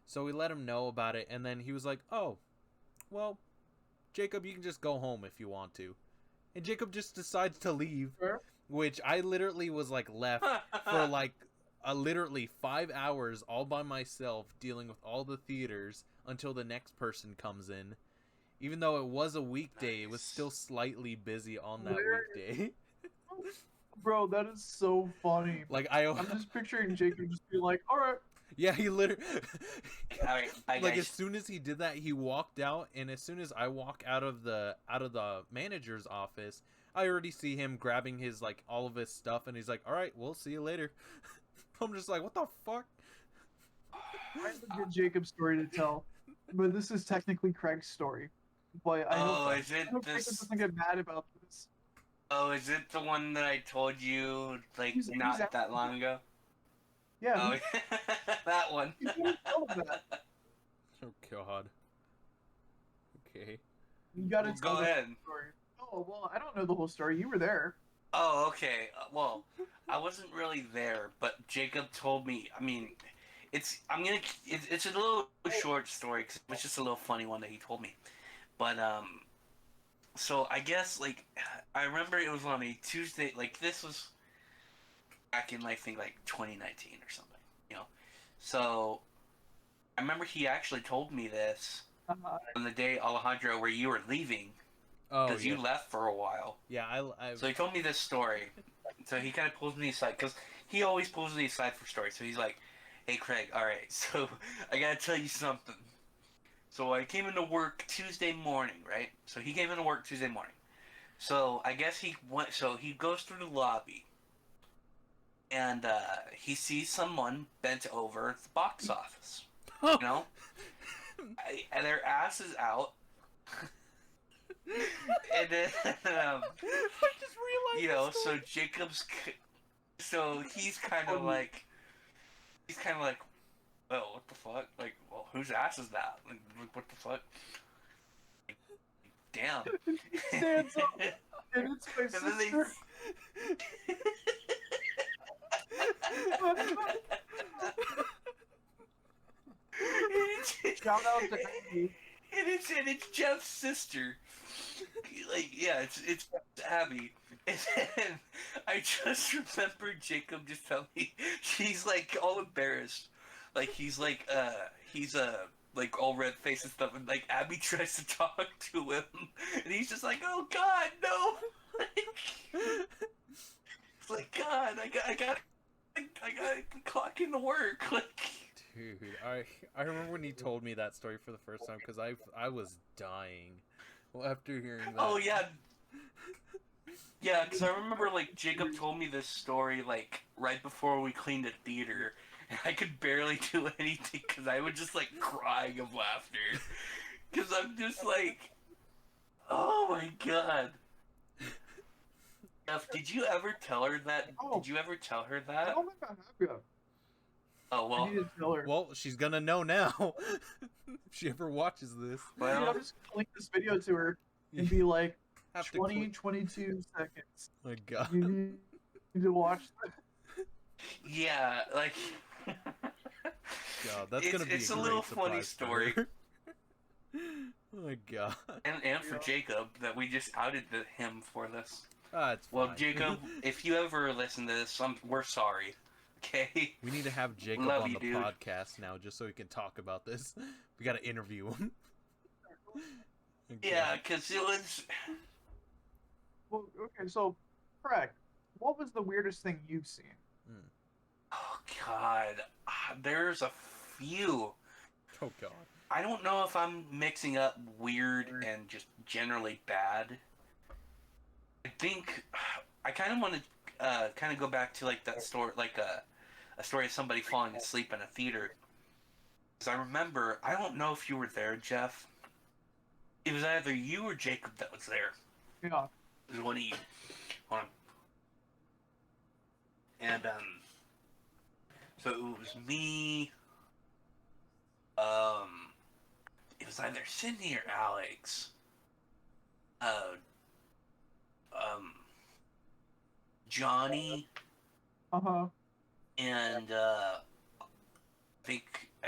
Speaker 2: So we let him know about it, and then he was like, "Oh, well, Jacob, you can just go home if you want to." And Jacob just decides to leave.
Speaker 1: Sure.
Speaker 2: which I literally was like left for like literally 5 hours all by myself dealing with all the theaters until the next person comes in. Even though it was a weekday, it was still slightly busy on that weekday.
Speaker 1: Bro, that is so funny.
Speaker 2: Like
Speaker 1: I'm just picturing Jacob just being like, all right.
Speaker 2: Yeah, he literally
Speaker 3: All right, bye,
Speaker 2: like
Speaker 3: guys.
Speaker 2: as soon as he did that, he walked out, and as soon as I walk out of the manager's office, I already see him grabbing his like all of his stuff, and he's like, "All right, we'll see you later." I'm just like, "What the fuck?"
Speaker 1: I have a good Jacob story to tell, but this is technically Craig's story. But I hope
Speaker 3: is it
Speaker 1: Jacob
Speaker 3: this?
Speaker 1: doesn't get mad about this.
Speaker 3: Oh, is it the one that I told you like
Speaker 1: He's
Speaker 3: not that long ago?
Speaker 1: Yeah,
Speaker 3: Oh, that one.
Speaker 1: you didn't tell him that.
Speaker 2: Oh god. Okay.
Speaker 1: You gotta
Speaker 3: Well,
Speaker 1: tell
Speaker 3: go
Speaker 1: the
Speaker 3: ahead.
Speaker 1: story. Oh well, I don't know the whole story. You were there.
Speaker 3: Oh, okay. Well, I wasn't really there, but Jacob told me. I mean, it's a little short story 'cause it's just a little funny one that he told me. But so I guess like I remember it was on a Tuesday. Like this was back in I think like 2019 or something. You know, so I remember he actually told me this on the day Alejandro where you were leaving.
Speaker 2: Oh
Speaker 3: Because
Speaker 2: yeah.
Speaker 3: you left for a while.
Speaker 2: Yeah, I
Speaker 3: So he told me this story. So he kind of pulls me aside, because he always pulls me aside for stories. So he's like, hey, Craig, alright, so I gotta tell you something. So I came into work Tuesday morning, right? So he came into work Tuesday morning. So I guess he went, so he goes through the lobby. And he sees someone bent over at the box office. You know? And their ass is out. And then,
Speaker 2: I just realized.
Speaker 3: you know, so so he's kind of like, well, what the fuck? Like, well, whose ass is that? Like, what the fuck? Like, damn.
Speaker 1: Stands up, and it's my
Speaker 3: And then
Speaker 1: sister. Shout out to Abby.
Speaker 3: And it's Jeff's sister. Like, yeah, it's Abby. And then I just remember Jacob just telling me she's like all embarrassed. Like he's like all red faced and stuff, and like Abby tries to talk to him, and he's just like, "Oh God, no!" It's like, God, I got clock into work. Like,
Speaker 2: Dude, I remember when he told me that story for the first time because I was dying. Well, after hearing that.
Speaker 3: oh yeah, yeah, because I remember like Jacob told me this story like right before we cleaned the theater, and I could barely do anything because I was just like crying of laughter. Because I'm just like, oh my God. Jeff, did you ever tell her that?
Speaker 1: Oh.
Speaker 3: Did you ever tell her
Speaker 1: I
Speaker 3: that?
Speaker 1: don't think I have yet.
Speaker 3: Oh
Speaker 1: I
Speaker 3: well.
Speaker 1: need to tell her.
Speaker 2: Well, she's gonna know now if she ever watches this.
Speaker 1: Maybe I'll just link this video to her and be like,
Speaker 2: Have to
Speaker 1: 20, 22 seconds.
Speaker 2: Oh my god.
Speaker 1: You need to watch that.
Speaker 3: Yeah, like.
Speaker 2: God, that's gonna be
Speaker 3: it's
Speaker 2: a
Speaker 3: a little
Speaker 2: great
Speaker 3: funny
Speaker 2: surprise for
Speaker 3: story.
Speaker 2: her. Oh my god.
Speaker 3: And for Jacob, that we just outed him for this.
Speaker 2: Ah, it's
Speaker 3: Well,
Speaker 2: fine.
Speaker 3: Jacob, if you ever listen to this, we're sorry. Okay?
Speaker 2: We need to have Jacob
Speaker 3: Love
Speaker 2: on
Speaker 3: you,
Speaker 2: the
Speaker 3: dude.
Speaker 2: podcast now just so he can talk about this. We gotta interview him. Oh
Speaker 3: Yeah,
Speaker 2: god.
Speaker 3: because it was.
Speaker 1: Well, okay, so, Craig, what was the weirdest thing you've seen?
Speaker 3: Oh, God. There's a few.
Speaker 2: Oh god.
Speaker 3: I don't know if I'm mixing up weird and just generally bad. I think I kind of want to kind of go back to like that story, like a story of somebody falling asleep in a theater. Because I remember, I don't know if you were there, Jeff. It was either you or Jacob that was there.
Speaker 1: Yeah.
Speaker 3: It was one of you. Hold on. And so it was me. It was either Sydney or Alex. Johnny
Speaker 1: Uh-huh.
Speaker 3: and I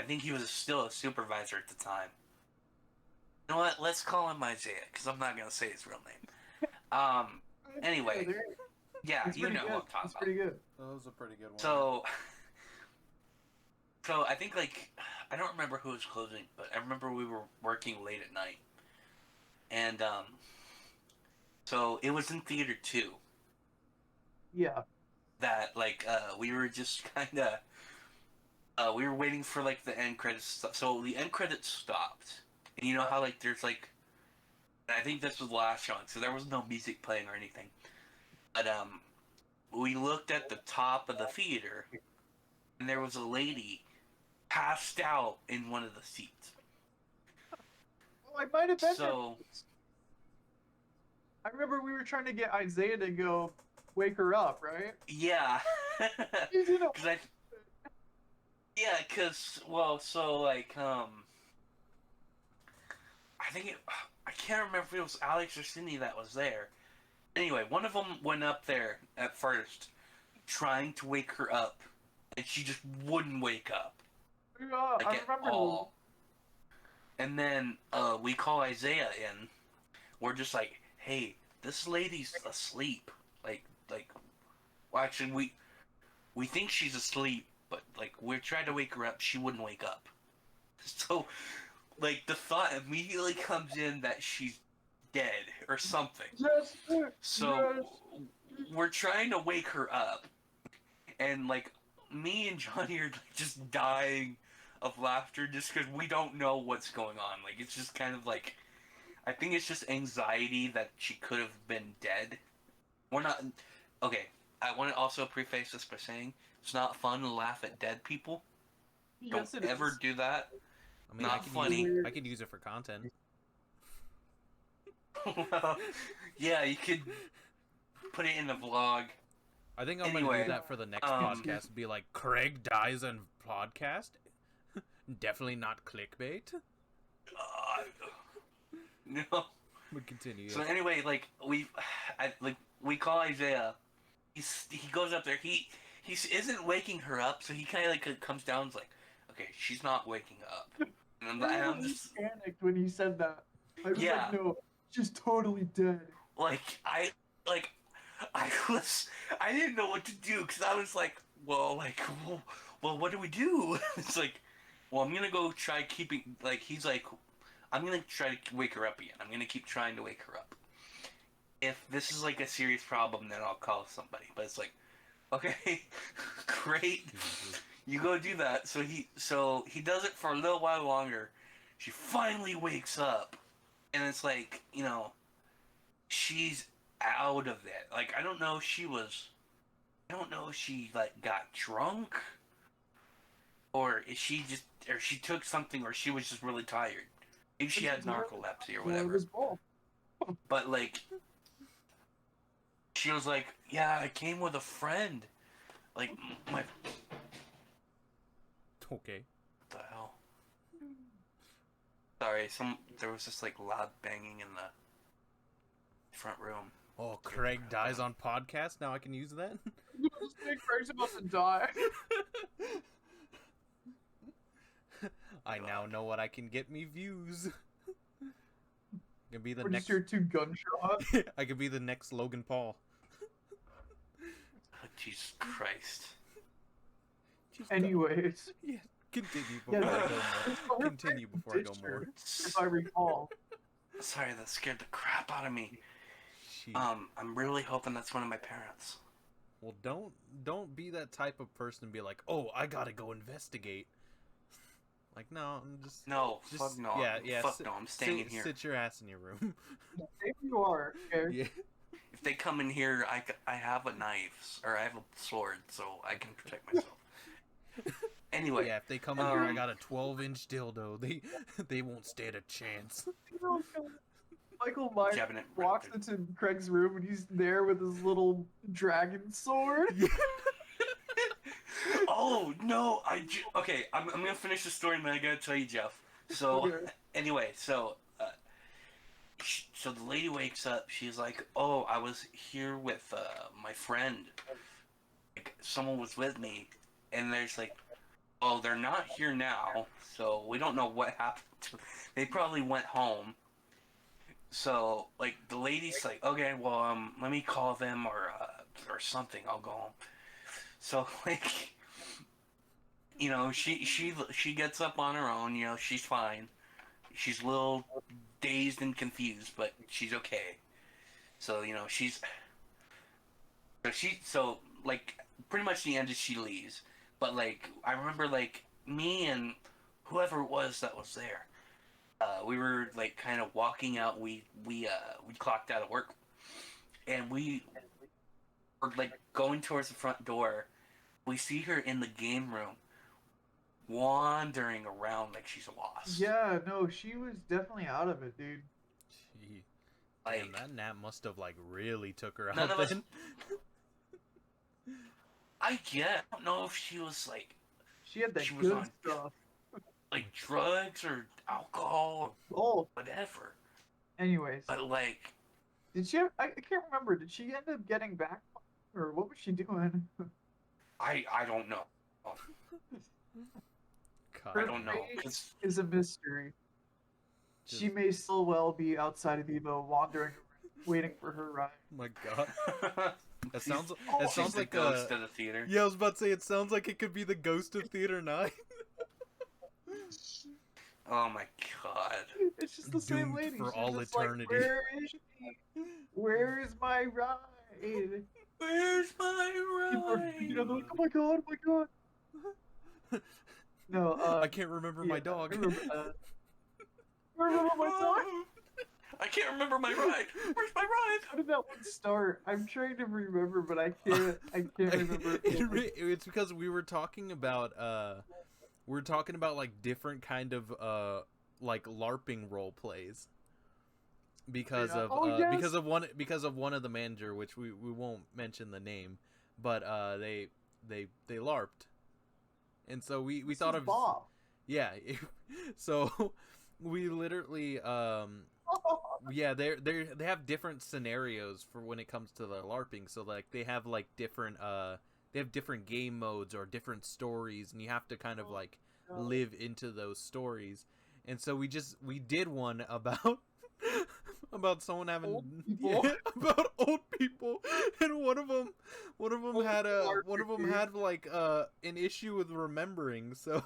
Speaker 3: think he was still a supervisor at the time. You know what? Let's call him Isaiah, because I'm not gonna say his real name. Anyway. Yeah,
Speaker 1: It's
Speaker 3: you
Speaker 1: pretty
Speaker 3: know
Speaker 1: good.
Speaker 3: what I'm talking
Speaker 1: It's
Speaker 3: about.
Speaker 1: pretty good.
Speaker 2: That was a pretty good one.
Speaker 3: So, so I think like I don't remember who was closing, but I remember we were working late at night, and so it was in theater 2
Speaker 1: Yeah.
Speaker 3: that like we were just kind of we were waiting for like the end credits. So the end credits stopped, and you know how like there's like I think this was the last showing, so there was no music playing or anything. But we looked at the top of the theater, and there was a lady passed out in one of the seats.
Speaker 1: Oh, I might have been
Speaker 3: So
Speaker 1: there. I remember we were trying to get Isaiah to go wake her up, right?
Speaker 3: yeah,
Speaker 1: You didn't.
Speaker 3: because well, so like I think I can't remember if it was Alex or Cindy that was there. Anyway, one of them went up there at first, trying to wake her up, and she just wouldn't wake up.
Speaker 1: Yeah,
Speaker 3: Like
Speaker 1: I
Speaker 3: at
Speaker 1: remember.
Speaker 3: all. And then we call Isaiah in. We're just like, hey, this lady's asleep. Like, well, actually, we think she's asleep, but like we're trying to wake her up. She wouldn't wake up. So, like, the thought immediately comes in that she's dead or something.
Speaker 1: Yes.
Speaker 3: So
Speaker 1: Yes.
Speaker 3: we're trying to wake her up, and like me and Johnny are like, just dying of laughter just because we don't know what's going on. Like it's just kind of like I think it's just anxiety that she could have been dead. We're not okay. I want to also preface this by saying it's not fun to laugh at dead people.
Speaker 1: Yes,
Speaker 3: Don't
Speaker 1: it
Speaker 3: ever
Speaker 1: is.
Speaker 3: do that.
Speaker 2: I mean,
Speaker 3: Not funny.
Speaker 2: I can use it for content.
Speaker 3: Well, yeah, you could put it in a vlog.
Speaker 2: I think I'm gonna
Speaker 3: Anyway,
Speaker 2: do that for the next
Speaker 3: um,
Speaker 2: podcast. Be like, Craig dies on podcast. Definitely not clickbait.
Speaker 3: No.
Speaker 2: But continue.
Speaker 3: So anyway, like we call Isaiah. He goes up there. He isn't waking her up, so he kind of like comes down. And is like, okay, she's not waking up. And I'm just
Speaker 1: panicked when he said that. I was
Speaker 3: Yeah.
Speaker 1: like, no, she's totally dead.
Speaker 3: like I didn't know what to do because I was like, well, what do we do? It's like, well, I'm gonna go try keeping like he's like, I'm gonna try to wake her up again. I'm gonna keep trying to wake her up. If this is like a serious problem, then I'll call somebody. But it's like, okay, great, you go do that. So he does it for a little while longer. She finally wakes up, and it's like, you know, she's out of it. Like I don't know if she like got drunk, or is she just, or she took something, or she was just really tired. Maybe she had narcolepsy or
Speaker 1: Well, it
Speaker 3: whatever.
Speaker 1: was both.
Speaker 3: But like, she was like, "Yeah, I came with a friend." Like my,
Speaker 2: Okay.
Speaker 3: what the hell? Sorry, there was just like loud banging in the front room.
Speaker 2: Oh, Craig dies on podcast. Now I can use that.
Speaker 1: This big Craig's about to die.
Speaker 2: I now know what I can get me views. I can be the
Speaker 1: Or
Speaker 2: next.
Speaker 1: just your 2 gunshots.
Speaker 2: I could be the next Logan Paul.
Speaker 3: Oh, Jesus Christ!
Speaker 1: Anyways,
Speaker 2: Yeah, continue before
Speaker 1: Yeah,
Speaker 2: I go more. Continue before I go more.
Speaker 1: if I recall.
Speaker 3: Sorry, that scared the crap out of me.
Speaker 2: Jeez.
Speaker 3: I'm really hoping that's one of my parents.
Speaker 2: Well, don't be that type of person and be like, oh, I gotta go investigate. Like, no, I'm just
Speaker 3: Fuck no.
Speaker 2: Yeah,
Speaker 3: Fuck no, I'm staying in here.
Speaker 2: Sit your ass in your room.
Speaker 1: If you are, okay?
Speaker 2: Yeah.
Speaker 3: If they come in here, I have a knife, or I have a sword, so I can protect myself. Anyway.
Speaker 2: Yeah, if they come in here, I got a 12-inch dildo. They won't stand a chance.
Speaker 1: Michael Myers
Speaker 3: Jabbing it
Speaker 1: walks
Speaker 3: right
Speaker 1: into Craig's room and he's there with his little dragon sword.
Speaker 3: Oh, no, okay, I'm gonna finish the story and then I gotta tell you, Jeff. So,
Speaker 1: Okay.
Speaker 3: anyway, so the lady wakes up, she's like, oh, I was here with, my friend. Like, someone was with me, and there's like, oh, they're not here now, so we don't know what happened to them. They probably went home. So, like, the lady's like, okay, well, let me call them, or, or something. I'll go home. So like, she gets up on her own. She's fine. She's a little dazed and confused, but she's okay. So so like pretty much the end is she leaves. But like I remember like me and whoever it was that was there. We were like kind of walking out. We clocked out of work, and we were like going towards the front door. We see her in the game room, wandering around like she's lost.
Speaker 1: Yeah, no, she was definitely out of it, dude.
Speaker 2: Gee.
Speaker 3: Like,
Speaker 2: Damn, that nap must have like really took her
Speaker 3: none
Speaker 2: out
Speaker 3: of us.
Speaker 2: then.
Speaker 3: I don't know if she was like
Speaker 1: She had that
Speaker 3: She was
Speaker 1: good
Speaker 3: on-
Speaker 1: stuff.
Speaker 3: like drugs or alcohol
Speaker 1: Oh,
Speaker 3: or whatever.
Speaker 1: anyways,
Speaker 3: But like,
Speaker 1: did she? I can't remember. Did she end up getting back, or what was she doing?
Speaker 3: I don't know.
Speaker 2: God,
Speaker 3: I don't know.
Speaker 1: fate
Speaker 3: 'Cause
Speaker 1: is a mystery. She
Speaker 2: Just-
Speaker 1: may still well be outside of Evo, wandering, waiting for her ride.
Speaker 2: Oh my God. That sounds.
Speaker 1: Oh,
Speaker 2: That
Speaker 3: she's
Speaker 2: sounds
Speaker 3: the
Speaker 2: like
Speaker 3: ghost of the theater.
Speaker 2: Yeah, I was about to say it sounds like it could be the ghost of Theater 9.
Speaker 3: Oh my god.
Speaker 1: It's just the same
Speaker 2: Doomed
Speaker 1: lady.
Speaker 2: for
Speaker 1: She's
Speaker 2: all
Speaker 1: just
Speaker 2: eternity.
Speaker 1: Like, where is she? Where is my ride?
Speaker 3: Where's my
Speaker 1: People are
Speaker 3: ride?
Speaker 1: freaking out, they're like, oh my god, oh my god. No,
Speaker 2: I can't remember my dog.
Speaker 1: I remember that. I remember my dog.
Speaker 3: I can't remember my ride. Where's my ride?
Speaker 1: How did that one start? I'm trying to remember, but I can't remember.
Speaker 2: It's because we were talking about like different kind of like LARPing role plays because
Speaker 1: Yeah.
Speaker 2: of
Speaker 1: Oh, yes.
Speaker 2: because of one of the manager, which we won't mention the name, but they LARPed, and so we
Speaker 1: This
Speaker 2: thought
Speaker 1: is
Speaker 2: of
Speaker 1: Bob.
Speaker 2: yeah, so we literally yeah, they have different scenarios for when it comes to the LARPing. So like they have like different game modes or different stories, and you have to kind of like live into those stories. And so we did one about about someone having
Speaker 1: Old people.
Speaker 2: Yeah, about old people, and one of them had like an issue with remembering. So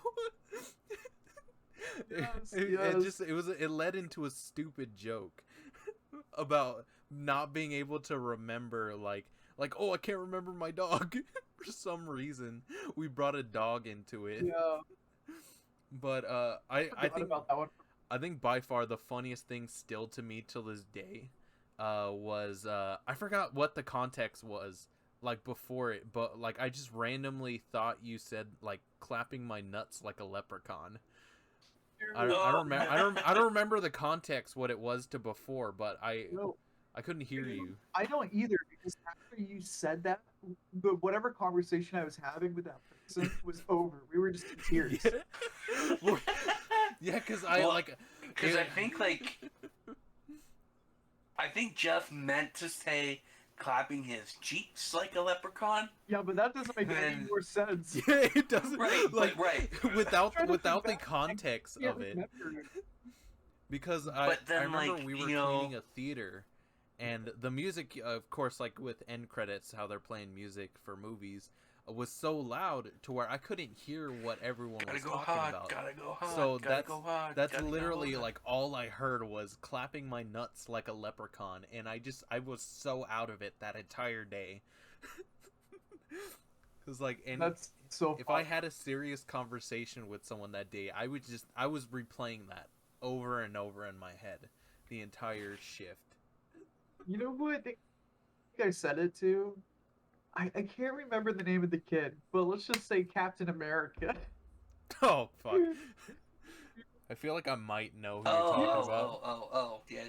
Speaker 1: Yes,
Speaker 2: it led into a stupid joke about not being able to remember like oh, I can't remember my dog. For some reason we brought a dog into it.
Speaker 1: Yeah.
Speaker 2: But I
Speaker 1: Forgot
Speaker 2: think
Speaker 1: about that one.
Speaker 2: I think by far the funniest thing still to me till this day was I forgot what the context was like before it, but like I just randomly thought you said like clapping my nuts like a leprechaun. I don't remember the context what it was to before, but
Speaker 1: No,
Speaker 2: I couldn't hear you.
Speaker 1: I don't either, because after you said that, whatever conversation I was having with that person was over. We were just in tears.
Speaker 2: Yeah, well, yeah, because
Speaker 3: Because I think Jeff meant to say clapping his cheeks like a leprechaun.
Speaker 1: Yeah, but that doesn't make any
Speaker 3: Then-
Speaker 1: more sense.
Speaker 2: Yeah, it doesn't.
Speaker 3: Right,
Speaker 2: like
Speaker 3: right.
Speaker 2: without
Speaker 1: Trying to
Speaker 2: the
Speaker 1: think back,
Speaker 2: context
Speaker 1: Yeah,
Speaker 2: of it.
Speaker 1: remember.
Speaker 2: Because
Speaker 3: But then,
Speaker 2: I remember
Speaker 3: like,
Speaker 2: we were
Speaker 3: you know-
Speaker 2: cleaning a theater, and the music, of course, like with end credits, how they're playing music for movies, was so loud to where I couldn't hear what everyone
Speaker 3: Gotta
Speaker 2: was
Speaker 3: go
Speaker 2: talking
Speaker 3: hard,
Speaker 2: about.
Speaker 3: gotta go hard.
Speaker 2: So
Speaker 3: gotta go hard,
Speaker 2: that's
Speaker 3: gotta go
Speaker 2: literally
Speaker 3: hard.
Speaker 2: like all I heard was clapping my nuts like a leprechaun, and I was so out of it that entire day. Cause like, and
Speaker 1: That's so
Speaker 2: if
Speaker 1: fun.
Speaker 2: I had a serious conversation with someone that day, I was replaying that over and over in my head the entire shift.
Speaker 1: You know who I think I said it to? I can't remember the name of the kid, but let's just say Captain America.
Speaker 2: Oh fuck! I feel like I might know who you're talking about.
Speaker 3: Yeah.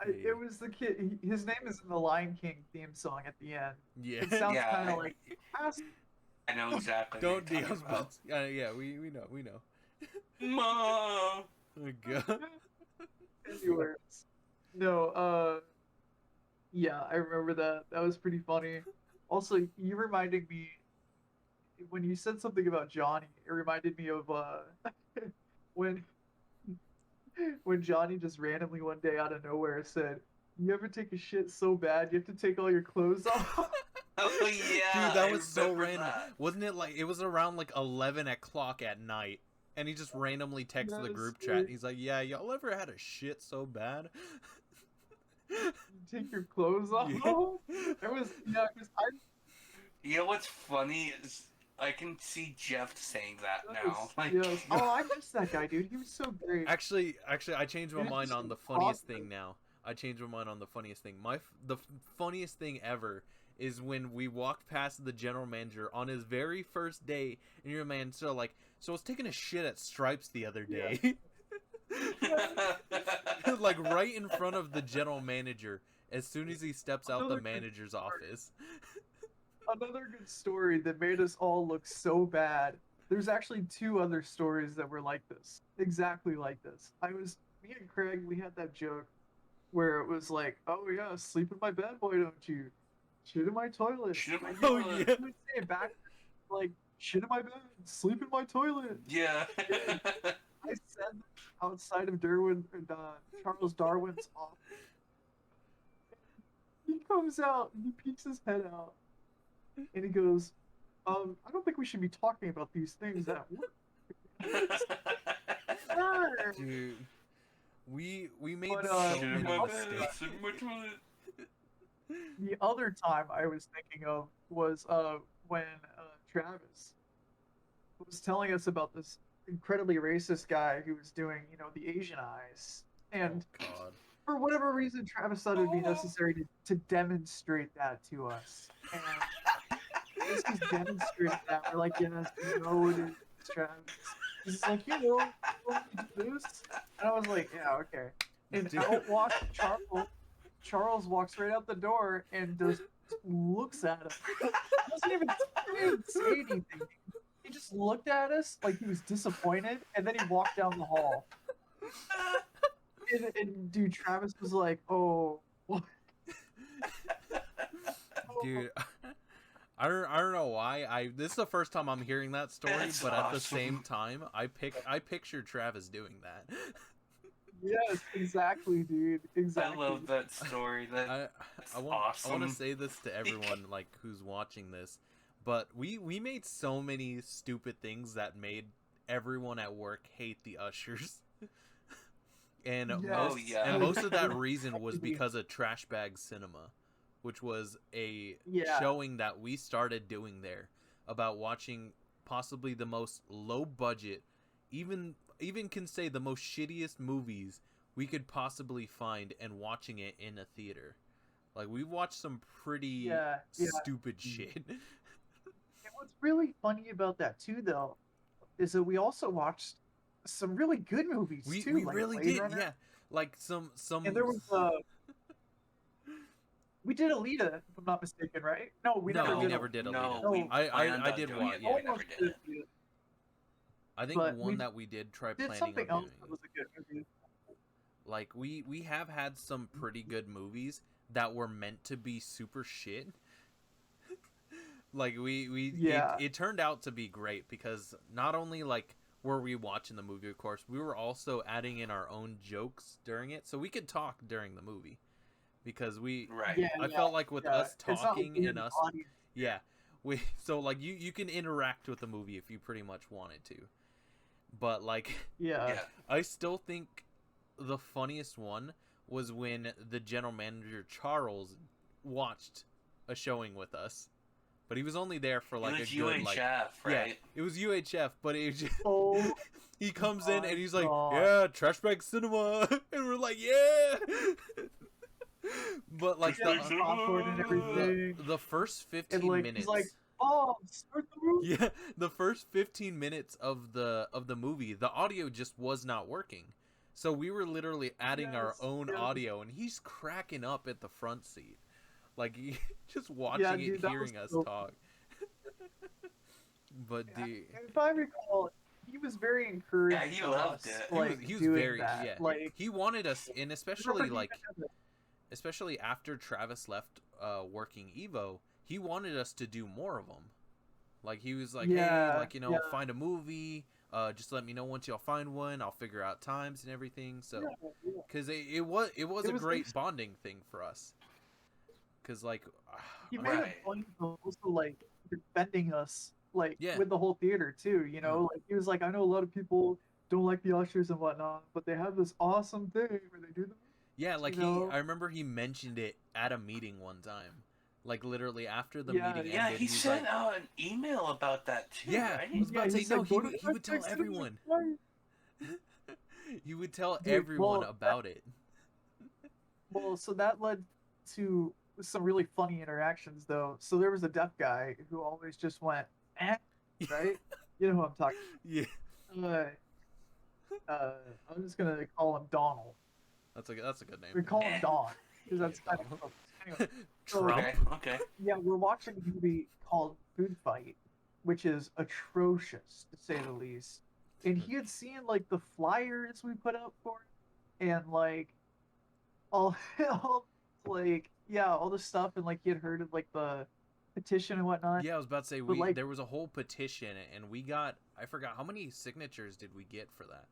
Speaker 1: It was the kid. His name is in the Lion King theme song at the end.
Speaker 2: Yeah.
Speaker 1: It sounds
Speaker 3: Yeah,
Speaker 1: kind
Speaker 3: I-
Speaker 1: of like ask.
Speaker 3: I know exactly.
Speaker 2: Don't
Speaker 3: what you're
Speaker 2: deals,
Speaker 3: talking about.
Speaker 2: but yeah, we know.
Speaker 3: Mom.
Speaker 2: Oh my god.
Speaker 1: Anyways, no. Yeah, I remember that. That was pretty funny. Also, you reminded me when you said something about Johnny. It reminded me of when when Johnny just randomly one day out of nowhere said, You ever take a shit so bad you have to take all your clothes off?
Speaker 3: Oh yeah,
Speaker 2: Dude, that
Speaker 3: I
Speaker 2: was so
Speaker 3: remember
Speaker 2: random.
Speaker 3: that.
Speaker 2: Wasn't it like it was around like 11 o'clock at night? And he just randomly texted the
Speaker 1: Yes,
Speaker 2: group chat. And he's like, "Yeah, y'all ever had a shit so bad?"
Speaker 1: you take your clothes off.
Speaker 2: Yeah.
Speaker 1: It was because I
Speaker 3: You know what's funny is I can see Jeff saying that now. Like,
Speaker 1: yes. Oh, I miss that guy, dude. He was so great.
Speaker 2: Actually, I changed my
Speaker 1: Dude,
Speaker 2: mind
Speaker 1: just
Speaker 2: on the funniest
Speaker 1: awesome.
Speaker 2: thing now. I changed my mind on the funniest thing. The funniest thing ever is when we walked past the general manager on his very first day, and your man still like, so I was taking a shit at Stripes the other day, like right in front of the general manager. As soon as he steps out the
Speaker 1: Another good
Speaker 2: manager's
Speaker 1: story.
Speaker 2: office.
Speaker 1: Another good story that made us all look so bad. There's actually two other stories that were like this, exactly like this. Me and Craig, we had that joke where it was like, "Oh yeah, sleep in my bed, boy, don't you? Shit in my toilet."
Speaker 3: Shit in my
Speaker 1: And
Speaker 2: Oh
Speaker 3: toilet.
Speaker 2: yeah.
Speaker 1: we would say it back like, "Shit in my bed, sleep in my toilet."
Speaker 3: Yeah.
Speaker 1: And I said that outside of Charles Darwin's office. He comes out, he peeks his head out, and he goes, I don't think we should be talking about these things at work. Sure.
Speaker 2: Dude, we made
Speaker 1: But,
Speaker 2: so
Speaker 3: Shit in
Speaker 2: many
Speaker 3: my bed,
Speaker 2: mistakes.
Speaker 3: shit in my toilet.
Speaker 1: The other time I was thinking of was when Travis was telling us about this incredibly racist guy who was doing, the Asian eyes. And
Speaker 2: Oh God.
Speaker 1: for whatever reason, Travis thought it would be necessary to demonstrate that to us. And this is demonstrating that. We're like, yes, we know it is, Travis. He's like, you want me to do this? And I was like, yeah, okay. And
Speaker 2: Dude.
Speaker 1: out walks Charles. Charles walks right out the door and just looks at us. He didn't say anything. He just looked at us like he was disappointed, and then he walked down the hall. And dude, Travis was like, "Oh, what?"
Speaker 2: Dude, I don't know why. This is the first time I'm hearing that story,
Speaker 3: That's
Speaker 2: but at the
Speaker 3: awesome.
Speaker 2: same time, I picture Travis doing that.
Speaker 1: Yes, exactly, dude. Exactly.
Speaker 3: I love that story. That's
Speaker 2: I want
Speaker 3: awesome.
Speaker 2: to say this to everyone like who's watching this, but we made so many stupid things that made everyone at work hate the ushers. And
Speaker 1: Yes.
Speaker 3: Oh, yeah.
Speaker 2: and most of that reason was because of TrashBag Cinema, which was a
Speaker 1: Yeah.
Speaker 2: showing that we started doing there about watching possibly the most low budget, even can say the most shittiest movies we could possibly find and watching it in a theater. Like we watched some pretty
Speaker 1: Yeah.
Speaker 2: stupid shit.
Speaker 1: And what's really funny about that too, though, is that we also watched some really good movies too.
Speaker 2: We
Speaker 1: like
Speaker 2: really
Speaker 1: Blade
Speaker 2: did,
Speaker 1: Runner.
Speaker 2: yeah. Like some
Speaker 1: And there was we did Alita, if I'm not mistaken, right? No, we
Speaker 2: No,
Speaker 1: never
Speaker 2: we
Speaker 1: did.
Speaker 2: never did Alita.
Speaker 3: No, we
Speaker 2: I
Speaker 3: planned on
Speaker 2: did
Speaker 3: doing
Speaker 2: one,
Speaker 3: it,
Speaker 2: yeah.
Speaker 3: but we never did it.
Speaker 1: Alita.
Speaker 2: I think
Speaker 1: But
Speaker 2: one
Speaker 1: we
Speaker 2: that we did try
Speaker 1: Did
Speaker 2: planning
Speaker 1: something
Speaker 2: on
Speaker 1: else
Speaker 2: doing.
Speaker 1: that was a good movie.
Speaker 2: Like we have had some pretty good movies that were meant to be super shit. Like
Speaker 1: Yeah.
Speaker 2: it turned out to be great because not only like were we watching the movie, of course, we were also adding in our own jokes during it, so we could talk during the movie. Because
Speaker 3: Right.
Speaker 1: Yeah,
Speaker 2: I felt like with
Speaker 1: yeah.
Speaker 2: us
Speaker 1: It's not like
Speaker 2: talking
Speaker 1: we had
Speaker 2: and
Speaker 1: an
Speaker 2: us,
Speaker 1: audience.
Speaker 2: yeah, so like you can interact with the movie if you pretty much wanted to, but like
Speaker 1: Yeah.
Speaker 3: Yeah.
Speaker 2: I still think the funniest one was when the general manager Charles watched a showing with us, but he was only there for like
Speaker 3: It
Speaker 2: a
Speaker 3: was
Speaker 2: good like
Speaker 3: UHF,
Speaker 2: yeah,
Speaker 3: right?
Speaker 2: it was UHF, but it was just,
Speaker 1: Oh,
Speaker 2: he comes in and he's like,
Speaker 1: God.
Speaker 2: yeah, TrashBag Cinema, and we're like, yeah. But like
Speaker 1: Yeah, popcorn and everything.
Speaker 2: the first 15
Speaker 1: And like
Speaker 2: minutes,
Speaker 1: he's like, "Mom, start the movie."
Speaker 2: yeah, the first 15 minutes of the movie, the audio just was not working. So we were literally adding our
Speaker 1: Yes,
Speaker 2: own
Speaker 1: yes.
Speaker 2: audio, and he's cracking up at the front seat, like just watching
Speaker 1: Yeah,
Speaker 2: it,
Speaker 1: dude, that
Speaker 2: hearing
Speaker 1: was
Speaker 2: us
Speaker 1: so-
Speaker 2: talk. But
Speaker 1: Yeah,
Speaker 2: dude,
Speaker 1: and if I recall, he was very encouraged.
Speaker 3: Yeah, he
Speaker 1: of
Speaker 3: loved
Speaker 1: us,
Speaker 3: it.
Speaker 1: Like
Speaker 2: he was
Speaker 1: doing
Speaker 2: very
Speaker 1: that.
Speaker 2: yeah.
Speaker 1: Like
Speaker 2: He wanted us, and
Speaker 1: remember
Speaker 2: especially
Speaker 1: he
Speaker 2: like
Speaker 1: even had
Speaker 2: especially after Travis left working Evo, he wanted us to do more of them. Like he was like, hey,
Speaker 1: Yeah,
Speaker 2: like
Speaker 1: yeah.
Speaker 2: find a movie. Just let me know once y'all find one. I'll figure out times and everything. So
Speaker 1: yeah.
Speaker 2: because it was a great
Speaker 1: nice.
Speaker 2: bonding thing for us. Because like,
Speaker 1: He
Speaker 2: I
Speaker 1: made
Speaker 2: mean,
Speaker 3: Right.
Speaker 1: a point of also like defending us, like
Speaker 2: yeah,
Speaker 1: with the whole theater too. You know, like he was like, I know a lot of people don't like the ushers and whatnot, but they have this awesome thing where they do the
Speaker 2: yeah,
Speaker 1: moves,
Speaker 2: like
Speaker 1: you know.
Speaker 2: I remember he mentioned it at a meeting one time, like literally after the
Speaker 1: Yeah,
Speaker 2: meeting
Speaker 3: Yeah,
Speaker 2: ended,
Speaker 3: he
Speaker 2: he was
Speaker 3: sent
Speaker 2: like,
Speaker 3: out an email about that too,
Speaker 2: yeah, I
Speaker 3: right?
Speaker 2: was
Speaker 1: yeah.
Speaker 2: about to
Speaker 1: He
Speaker 2: say no,
Speaker 1: said, go to
Speaker 2: he would tell
Speaker 1: TrashBag Cinema.
Speaker 2: everyone. He would tell
Speaker 1: Dude,
Speaker 2: everyone about it.
Speaker 1: well, so that led to some really funny interactions, though. So there was a deaf guy who always just went, eh, right? You know who I'm talking
Speaker 2: Yeah,
Speaker 1: about. I'm just gonna call him Donald.
Speaker 2: that's a good name.
Speaker 1: We call him
Speaker 3: Eh.
Speaker 1: Don because
Speaker 2: Yeah,
Speaker 1: that's kind of
Speaker 2: Donald.
Speaker 1: close. Anyway, so
Speaker 2: Trump.
Speaker 3: Okay.
Speaker 1: yeah, we're watching a movie called Food Fight, which is atrocious to say the least. And he had seen like the flyers we put up for it, and like all, all like yeah, all the stuff, and like he had heard of like the petition and whatnot.
Speaker 2: Yeah, I was about to say
Speaker 1: But like
Speaker 2: there was a whole petition and we got, I forgot how many signatures did we get for that.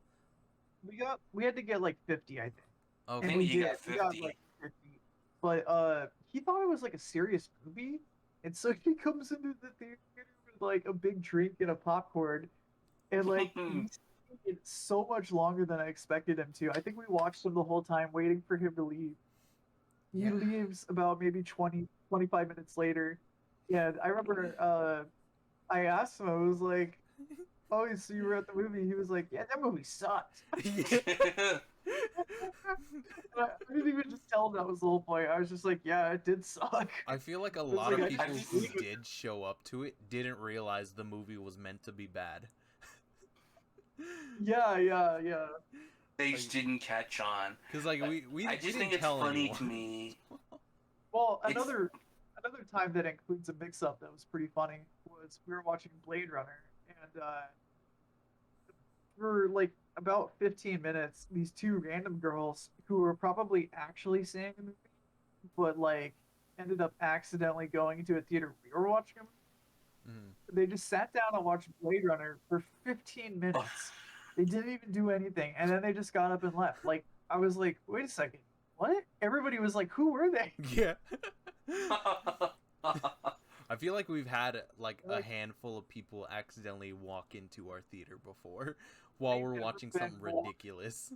Speaker 1: we had to get like 50, I think.
Speaker 3: I
Speaker 2: Okay.
Speaker 1: And
Speaker 3: think
Speaker 1: we
Speaker 3: you
Speaker 1: did.
Speaker 3: got
Speaker 1: We got
Speaker 3: 50.
Speaker 1: like 50. But he thought it was like a serious movie. And so he comes into the theater with like a big drink and a popcorn. And like we stayed in so much longer than I expected him to. I think we watched him the whole time waiting for him to leave. He
Speaker 2: Yeah.
Speaker 1: leaves about maybe 25 minutes later. And I remember I asked him, I was like, oh, so you were at the movie? He was like, yeah, that movie sucked. I didn't even just tell him that was the whole point. I was just like, yeah, it did suck.
Speaker 2: I feel like a
Speaker 1: was
Speaker 2: lot
Speaker 1: like,
Speaker 2: of
Speaker 1: I
Speaker 2: people
Speaker 3: just-
Speaker 2: who did show up to it didn't realize the movie was meant to be bad.
Speaker 1: Yeah.
Speaker 3: They just didn't catch on.
Speaker 2: Because like we
Speaker 3: I
Speaker 2: we
Speaker 3: just
Speaker 2: didn't
Speaker 3: think it's
Speaker 2: tell
Speaker 3: funny
Speaker 2: anyone.
Speaker 3: to me.
Speaker 1: Well,
Speaker 3: It's-
Speaker 1: another time that includes a mix-up that was pretty funny was we were watching Blade Runner, and for like about 15 minutes, these two random girls who were probably actually seeing the movie, but like ended up accidentally going into a theater we were watching a movie.
Speaker 2: Mhm.
Speaker 1: They just sat down and watched Blade Runner for 15 minutes. They didn't even do anything, and then they just got up and left. Like I was like, wait a second, what? Everybody was like, who were they?
Speaker 2: Yeah. I feel like we've had like a
Speaker 1: Like-
Speaker 2: handful of people accidentally walk into our theater before while
Speaker 1: I've
Speaker 2: we're
Speaker 1: never
Speaker 2: watching
Speaker 1: been
Speaker 2: something
Speaker 1: more
Speaker 2: ridiculous.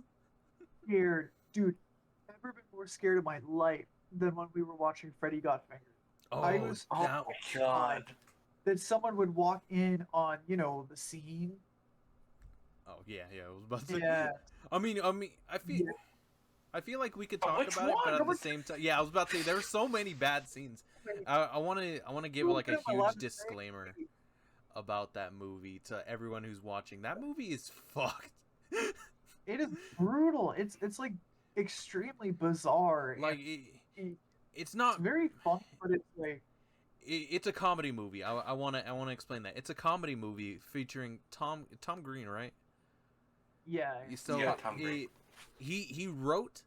Speaker 1: Scared, dude. Never been more scared in my life than when we were watching Freddy Got Fingered.
Speaker 2: Oh,
Speaker 1: I was
Speaker 3: Oh
Speaker 2: that,
Speaker 3: my god.
Speaker 1: that someone would walk in on, the scene.
Speaker 2: oh yeah, I was about to say.
Speaker 1: Yeah,
Speaker 2: I mean,
Speaker 1: Yeah.
Speaker 2: I feel like we could
Speaker 3: But
Speaker 2: talk
Speaker 3: which
Speaker 2: about it, but
Speaker 3: one?
Speaker 2: at the same time, yeah, I was about to say there were so many bad scenes. I want to give
Speaker 1: Well,
Speaker 2: like a
Speaker 1: what am I allowed
Speaker 2: huge
Speaker 1: to say?
Speaker 2: disclaimer about that movie to everyone who's watching. That movie is fucked.
Speaker 1: it is brutal. It's like extremely bizarre.
Speaker 2: Like
Speaker 1: and
Speaker 2: it's
Speaker 1: it's
Speaker 2: not.
Speaker 1: very fun, but it's like
Speaker 2: It's a comedy movie. I want to explain that. It's a comedy movie featuring Tom Green, right?
Speaker 1: yeah.
Speaker 2: So
Speaker 3: Yeah, Tom Green.
Speaker 2: he wrote,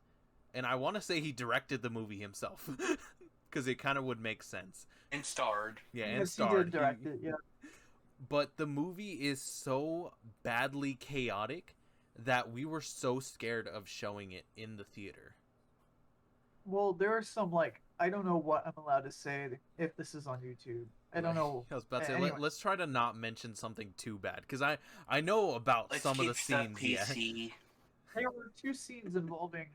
Speaker 2: and I want to say he directed the movie himself, because it kind of would make sense.
Speaker 3: And starred.
Speaker 2: Yeah, and
Speaker 1: Yes, he
Speaker 2: starred.
Speaker 1: did direct it. Yeah.
Speaker 2: But the movie is so badly chaotic that we were so scared of showing it in the theater.
Speaker 1: Well, there are some like I don't know what I'm allowed to say if this is on YouTube. I don't know.
Speaker 2: I was about to say,
Speaker 1: Anyway.
Speaker 2: let's try to not mention something too bad, because I know about
Speaker 3: Let's
Speaker 2: some of the
Speaker 3: keep stuff
Speaker 2: scenes. Yeah.
Speaker 3: PC.
Speaker 1: There were two scenes involving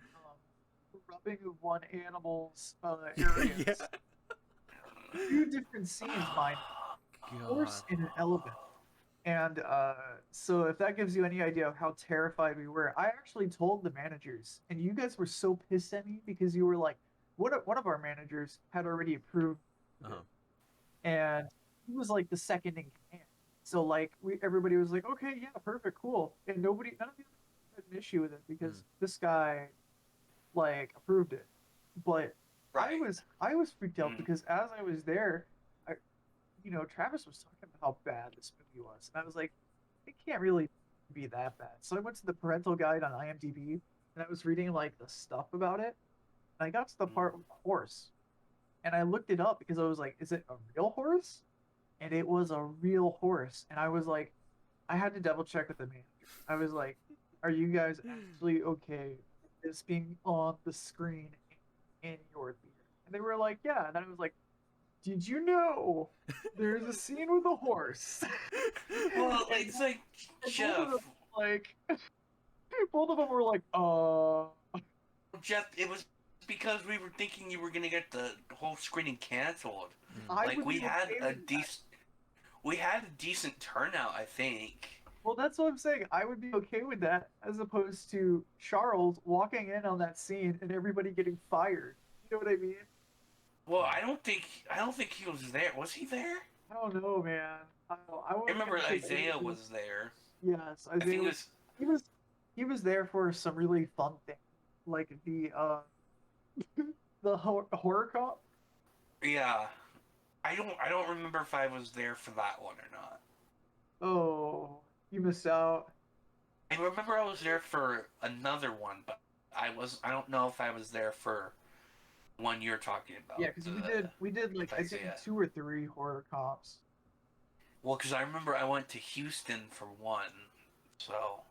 Speaker 1: rubbing of one animal's areas.
Speaker 2: Yeah.
Speaker 1: Two different scenes, mind. A horse and an elephant. And so if that gives you any idea of how terrified we were, I actually told the managers, and you guys were so pissed at me because you were like, one of our managers had already approved it.
Speaker 2: Uh-huh.
Speaker 1: And he was like the second in command. So like everybody was like, okay, yeah, perfect, cool. And none of you had an issue with it because this guy like approved it. But
Speaker 3: Right.
Speaker 1: I was freaked out
Speaker 3: Mm.
Speaker 1: because as I was there, Travis was talking about how bad this movie was, and I was like, it can't really be that bad. So I went to the parental guide on IMDb, and I was reading like the stuff about it, and I got to the part with the horse, and I looked it up because I was like, is it a real horse? And it was a real horse, and I was like, I had to double check with the manager. I was like, are you guys actually okay this being on the screen in your theater? And they were like, yeah. And then I was like, did you know there's a scene with a horse?
Speaker 3: Well,
Speaker 1: And
Speaker 3: it's like,
Speaker 1: both of
Speaker 3: Jeff,
Speaker 1: them, like, both of them were like,
Speaker 3: Jeff, it was because we were thinking you were gonna get the whole screening canceled.
Speaker 1: I
Speaker 3: Like
Speaker 1: would
Speaker 3: we
Speaker 1: be
Speaker 3: had
Speaker 1: okay
Speaker 3: a
Speaker 1: with that.
Speaker 3: decent turnout, I think.
Speaker 1: Well, that's what I'm saying. I would be okay with that, as opposed to Charles walking in on that scene and everybody getting fired. You know what I mean?
Speaker 3: Well, I don't think he was there. Was he there?
Speaker 1: I don't know, man. I
Speaker 3: I
Speaker 1: wasn't
Speaker 3: remember
Speaker 1: gonna say
Speaker 3: Isaiah
Speaker 1: anything.
Speaker 3: was there.
Speaker 1: Yes,
Speaker 3: I think
Speaker 1: Isaiah
Speaker 3: it
Speaker 1: was.
Speaker 3: was.
Speaker 1: He was. He was there for some really fun thing, like the horror cop.
Speaker 3: Yeah, I don't remember if I was there for that one or not.
Speaker 1: Oh, you missed out.
Speaker 3: I remember I was there for another one, but I don't know if I was there for one you're talking about.
Speaker 1: Yeah, because we did like I think
Speaker 3: Isaiah.
Speaker 1: 2 or 3 horror cops.
Speaker 3: Well, because I remember I went to Houston for one, so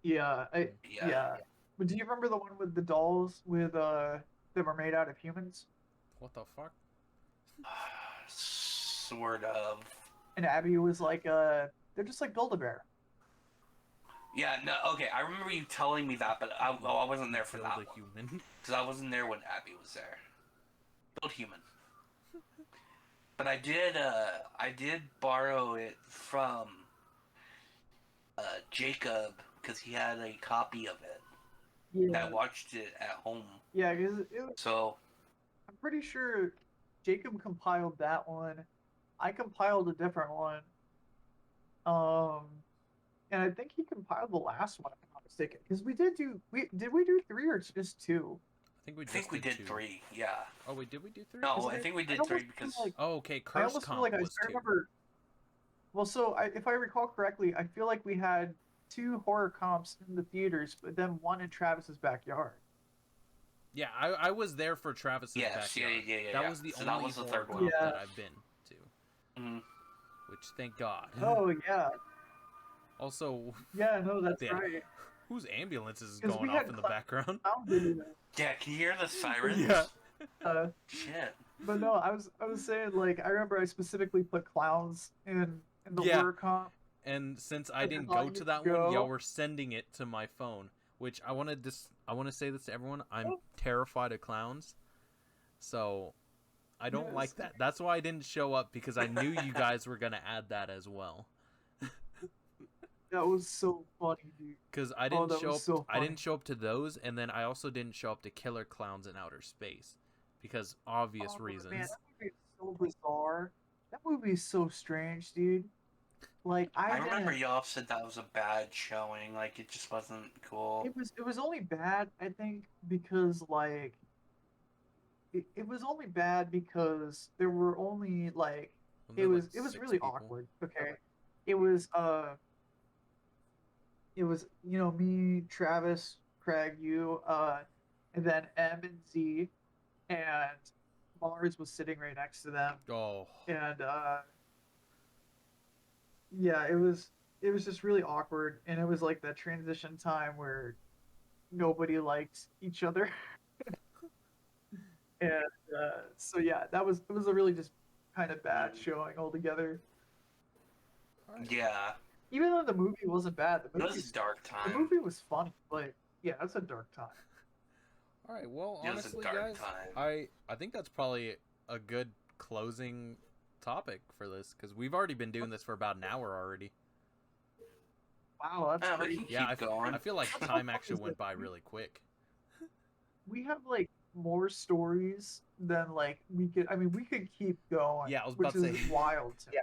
Speaker 1: Yeah,
Speaker 3: yeah.
Speaker 1: yeah. But do you remember the one with the dolls with that were made out of humans?
Speaker 2: What the fuck?
Speaker 3: Sort of.
Speaker 1: And Abby was like, they're just like Build-A-Bear.
Speaker 3: Yeah, no, okay, I remember you telling me that, but I wasn't there for
Speaker 2: Build
Speaker 3: that
Speaker 2: a
Speaker 3: one.
Speaker 2: human.
Speaker 3: Because I wasn't there when Abby was there. Build human. But I did borrow it from Jacob, because he had a copy of it.
Speaker 1: Yeah,
Speaker 3: I watched it at home.
Speaker 1: yeah, because
Speaker 3: So,
Speaker 1: I'm pretty sure Jacob compiled that one. I compiled a different one. And I think he compiled the last one, if I'm not mistaken. Because we did we do 3 or just 2?
Speaker 2: I
Speaker 3: I think we did
Speaker 2: two.
Speaker 3: 3, yeah.
Speaker 2: Oh wait, did we do 3?
Speaker 3: No,
Speaker 1: I
Speaker 3: I think we
Speaker 1: I
Speaker 3: did
Speaker 1: almost
Speaker 3: 3
Speaker 1: feel
Speaker 3: because...
Speaker 1: like
Speaker 2: Oh, okay.
Speaker 1: I
Speaker 2: Curse
Speaker 1: almost feel
Speaker 2: Comp
Speaker 1: like I
Speaker 2: was 2.
Speaker 1: remember. Well, so if I recall correctly, I feel like we had 2 horror comps in the theaters, but then one in Travis's backyard.
Speaker 2: Yeah, I was there for Travis's
Speaker 3: Yes,
Speaker 2: backyard.
Speaker 3: yeah.
Speaker 2: That was the
Speaker 3: So that
Speaker 2: only
Speaker 3: was the
Speaker 2: horror
Speaker 3: third one.
Speaker 2: comp
Speaker 1: Yeah.
Speaker 2: that I've been to.
Speaker 3: Mhm.
Speaker 2: Which, thank God.
Speaker 1: Oh yeah,
Speaker 2: Also,
Speaker 1: yeah, no, that's
Speaker 2: Damn.
Speaker 1: right.
Speaker 2: whose ambulance is
Speaker 1: 'Cause we
Speaker 2: going off
Speaker 1: had
Speaker 2: in the
Speaker 1: clown-
Speaker 2: background?
Speaker 1: Clown video.
Speaker 3: Yeah, can you hear the sirens?
Speaker 2: Yeah.
Speaker 3: Shit.
Speaker 1: But no, I was saying like I remember I specifically put clowns in the
Speaker 2: Yeah.
Speaker 1: horror comp.
Speaker 2: And since I
Speaker 1: I
Speaker 2: didn't
Speaker 1: thought
Speaker 2: go
Speaker 1: you'd
Speaker 2: to that
Speaker 1: go.
Speaker 2: one, y'all were sending it to my phone. Which I want to say this to everyone. I'm terrified of clowns, so I don't
Speaker 1: Yes.
Speaker 2: like that. That's why I didn't show up, because I knew you guys were gonna add that as well.
Speaker 1: That was so funny, dude.
Speaker 2: Because I didn't
Speaker 1: that
Speaker 2: show
Speaker 1: was
Speaker 2: up.
Speaker 1: so
Speaker 2: I
Speaker 1: funny.
Speaker 2: didn't show up to those, and then I also didn't show up to Killer Clowns in Outer Space, because obvious
Speaker 1: Oh,
Speaker 2: reasons.
Speaker 1: Man, that movie is so bizarre. That movie is so strange, dude. Like
Speaker 3: I
Speaker 1: didn't-
Speaker 3: remember y'all said that was a bad showing, like it just wasn't cool.
Speaker 1: It was only bad, I think, because like it was only bad because there were only like
Speaker 2: Wasn't there, like,
Speaker 1: it was
Speaker 2: 6
Speaker 1: really
Speaker 2: people?
Speaker 1: awkward. Okay, it was me, Travis, Craig, you, and then M and Z, and Mars was sitting right next to them,
Speaker 2: Oh,
Speaker 1: and yeah, it was just really awkward, and it was like that transition time where nobody liked each other. And so yeah, it was a really just kind of bad showing altogether.
Speaker 3: Yeah,
Speaker 1: Even though the movie wasn't bad,
Speaker 3: it was a dark
Speaker 1: the
Speaker 3: time.
Speaker 1: movie was funny, but yeah, it's a dark time.
Speaker 2: all right. Well,
Speaker 3: It was a
Speaker 2: honestly,
Speaker 3: dark
Speaker 2: guys,
Speaker 3: time.
Speaker 2: I think that's probably a good closing topic for this, because we've already been doing this for about an hour already.
Speaker 1: Wow, that's
Speaker 3: Yeah, we
Speaker 1: great.
Speaker 3: can
Speaker 2: Yeah,
Speaker 3: keep going.
Speaker 2: I feel like time actually went by really quick.
Speaker 1: We have like more stories than like we could. I mean, we could keep going.
Speaker 2: Yeah, I was
Speaker 1: which
Speaker 2: about to
Speaker 1: is
Speaker 2: say.
Speaker 1: wild. To me.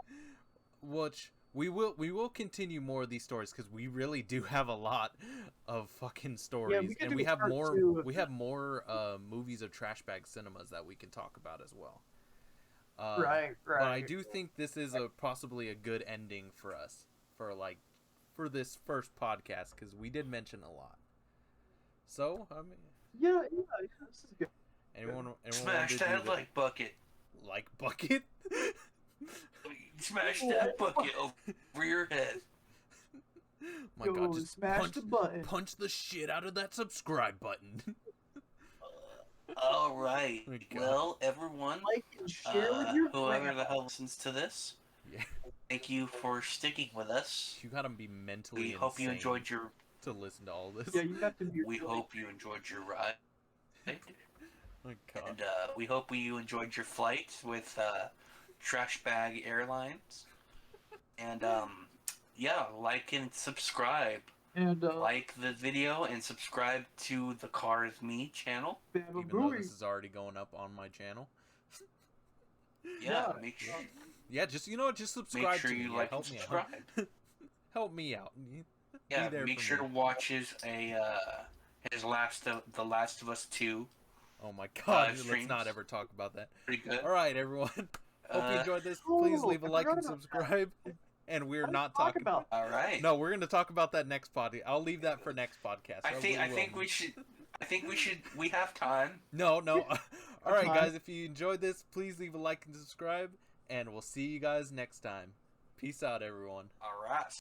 Speaker 2: Which we will continue more of these stories, because we really do have a lot of fucking stories,
Speaker 1: could
Speaker 2: and
Speaker 1: do
Speaker 2: we
Speaker 1: a
Speaker 2: have
Speaker 1: part
Speaker 2: more.
Speaker 1: 2 of
Speaker 2: We have more movies of TrashBag Cinemas that we can talk about as well.
Speaker 1: Right.
Speaker 2: But I do think this is possibly a good ending for us for this first podcast, because we did mention a lot. So I mean,
Speaker 1: Yeah, this is good.
Speaker 2: anyone
Speaker 3: Smash
Speaker 2: want to
Speaker 3: that
Speaker 2: do
Speaker 3: like bucket.
Speaker 2: like bucket?
Speaker 3: Smash that bucket over your head.
Speaker 2: My
Speaker 1: Yo,
Speaker 2: God, just
Speaker 1: smash the button.
Speaker 2: punch the shit out of that subscribe button.
Speaker 3: All right.
Speaker 2: My God.
Speaker 3: Well, everyone,
Speaker 1: Like and share with your
Speaker 3: whoever
Speaker 1: grandma.
Speaker 3: the hell listens to this,
Speaker 2: Yeah.
Speaker 3: thank you for sticking with us.
Speaker 2: You gotta be mentally
Speaker 3: We hope you
Speaker 2: insane
Speaker 3: enjoyed your.
Speaker 2: to listen to all this.
Speaker 1: Yeah, you have to be.
Speaker 3: We
Speaker 1: really
Speaker 3: hope you enjoyed your ride,
Speaker 2: My God.
Speaker 3: and we hope you enjoyed your flight with TrashBag Airlines. And yeah, like and subscribe.
Speaker 1: And
Speaker 3: Like the video and subscribe to the Car Is Me channel.
Speaker 2: Even though this is already going up on my channel.
Speaker 3: Yeah, make sure.
Speaker 2: Yeah, just just subscribe
Speaker 3: Make sure
Speaker 2: to me.
Speaker 3: you
Speaker 2: Yeah,
Speaker 3: like
Speaker 2: help
Speaker 3: and
Speaker 2: me
Speaker 3: subscribe.
Speaker 2: out. Help me out.
Speaker 3: Yeah,
Speaker 2: there
Speaker 3: make
Speaker 2: for
Speaker 3: sure
Speaker 2: me.
Speaker 3: to watch his The Last of Us 2.
Speaker 2: Oh my God, let's
Speaker 3: streams.
Speaker 2: not ever talk about that.
Speaker 3: Pretty good.
Speaker 2: All right, everyone. Hope you enjoyed this. Please leave a
Speaker 1: I
Speaker 2: like
Speaker 1: forgot
Speaker 2: and
Speaker 1: about
Speaker 2: subscribe. And we're not
Speaker 1: talk
Speaker 2: talking
Speaker 1: about.
Speaker 3: All right.
Speaker 2: No, we're going to talk about that next podcast. I'll leave that for next podcast.
Speaker 3: I think we should. We have time.
Speaker 2: No. All right,
Speaker 1: time.
Speaker 2: guys. If you enjoyed this, please leave a like and subscribe, and we'll see you guys next time. Peace out, everyone.
Speaker 3: All right.